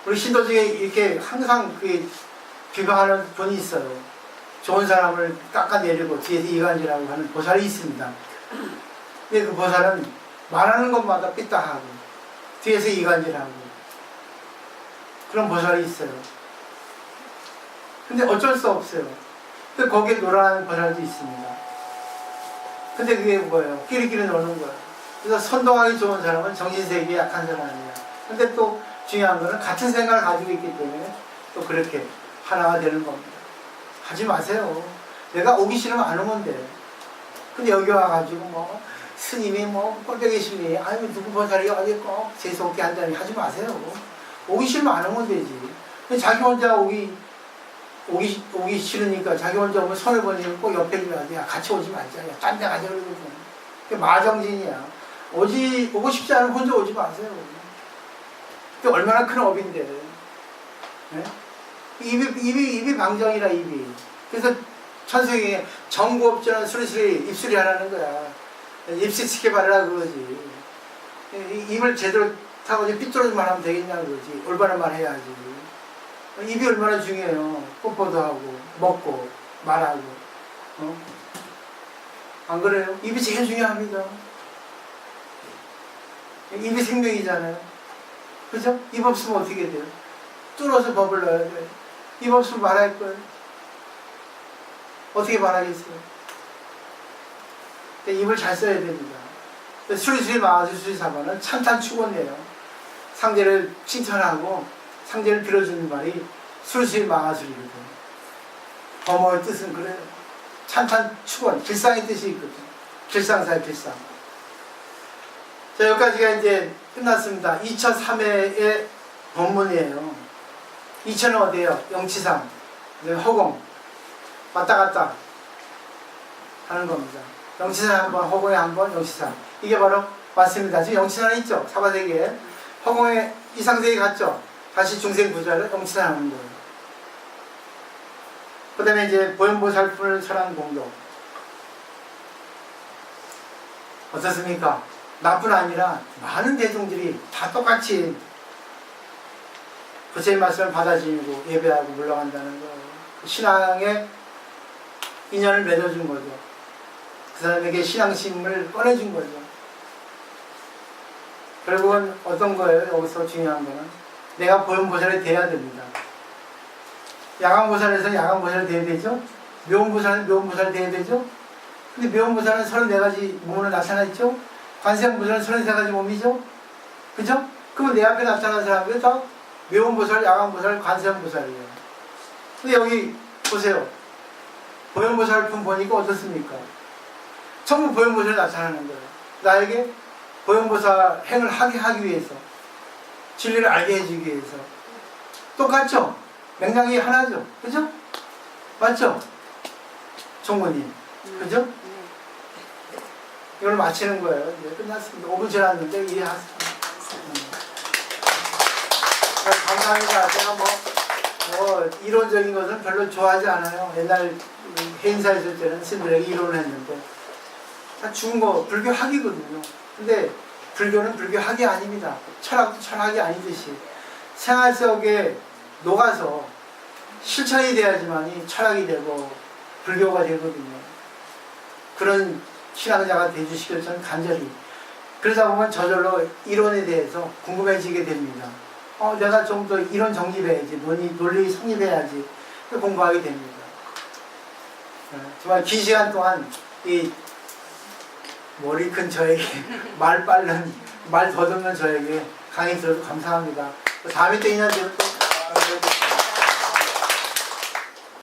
우리 신도 중에 이렇게 항상 그 비방하는 분이 있어요. 좋은 사람을 깎아내리고 뒤에서 이간질하고 하는 보살이 있습니다. 근데 그 보살은 말하는 것마다 삐딱하고 뒤에서 이간질하고 그런 보살이 있어요. 근데 어쩔 수 없어요. 근데 거기에 놀아나는 보살도 있습니다. 근데 그게 뭐예요? 끼리끼리 노는 거예요. 그래서 선동하기 좋은 사람은 정신세계에 약한 사람이에요. 근데 또 중요한 거는 같은 생각을 가지고 있기 때문에 또 그렇게 하나가 되는 겁니다. 하지 마세요. 내가 오기 싫으면 안 오면 돼. 근데 여기 와가지고 뭐 스님이 뭐 꼴배기 심리 아니 누구 보살이 어디 꼭 재수없게 한다니 하지 마세요. 오기 싫으면 안 오면 되지. 근데 자기 혼자 오기 싫으니까 자기 혼자 오면 손해보니까 꼭 옆에 있는 야 같이 오지 말자. 야 딴 데 가자 그러거든. 그게 마정진이야. 오고 싶지 않으면 혼자 오지 마세요. 근데 얼마나 큰 업인데. 네? 입이 방정이라 입이. 그래서 천성에 정구 없지는 수리수리 입술이 하라는 거야. 입술 지켜봐라 그거지. 입을 제대로 타고 삐뚤어지만 하면 되겠냐 그거지. 올바른 말 해야지. 입이 얼마나 중요해요. 뽀뽀도 하고 먹고 말하고. 안 그래요? 입이 제일 중요합니다. 입이 생명이잖아요. 그죠? 입 없으면 어떻게 돼요? 뚫어서 법을 넣어야 돼요. 입 없으면 말할 거예요. 어떻게 말하겠어요? 입을 잘 써야 됩니다. 수리수리 마하수리 사바는 찬탄축원이에요. 상대를 칭찬하고 상대를 빌어주는 말이 수리수리 마하수리거든요. 범어의 뜻은 그래요. 찬탄축원, 길상의 뜻이 있거든요. 길상사의 길상. 자, 여기까지가 이제 끝났습니다. 2차 3회의 본문이에요. 2차는 어디예요? 영치상, 허공, 왔다 갔다 하는 겁니다. 영치상 한 번, 허공에 한 번, 영치상. 이게 바로 맞습니다. 지금 영치상은 있죠? 사바세계에. 허공에 이상세계 갔죠? 다시 중생부자를 영치상하는 거예요. 그 다음에 이제 보현보살품을 설한 공덕. 어떻습니까? 나뿐 아니라 많은 대중들이 다 똑같이 부처의 말씀을 받아들이고 예배하고 물러간다는 거예요. 신앙의 인연을 맺어준 거죠. 그 사람에게 신앙심을 꺼내준 거죠. 결국은 어떤 거예요? 여기서 중요한 거는 내가 보현보살이 돼야 됩니다. 야광보살에서 야광보살이 돼야 되죠? 묘원보살은 묘원보살이 돼야 되죠? 근데 묘원보살은 34가지 몸으로 나타났죠? 관세음보살은 33가지 몸이죠? 그죠? 그러면 내 앞에 나타난 사람이 다 묘원보살, 야광보살, 관세음보살이에요. 근데 여기 보세요. 보현보살품 보니까 어떻습니까? 전부 보현보살이 나타나는 거예요. 나에게 보현보살 행을 하기 위해서, 진리를 알게 해주기 위해서. 똑같죠? 맥락이 하나죠? 그죠? 맞죠? 총무님. 그죠? 이걸 마치는 거예요. 이제 끝났습니다. 5분 지났는데 이해하세요. 감사합니다. 제가 뭐 이론적인 것은 별로 좋아하지 않아요. 옛날 해인사 있을 때는 스님들에게 이론을 했는데 다 죽은 거 불교 학이거든요. 근데 불교는 불교 학이 아닙니다. 철학도 철학이 아니듯이 생활 속에 녹아서 실천이 돼야지만이 철학이 되고 불교가 되거든요. 그런 신앙자가 되주시길 저는 간절히. 그러다 보면 저절로 이론에 대해서 궁금해지게 됩니다. 내가 좀 더 이론 정립해야지, 논리 성립해야지 공부하게 됩니다. 정말 긴 시간 동안 이 머리 큰 저에게 말 빠른, 말 더듬는 저에게 강의 들어서 감사합니다. 다음에 또 인연 되면 또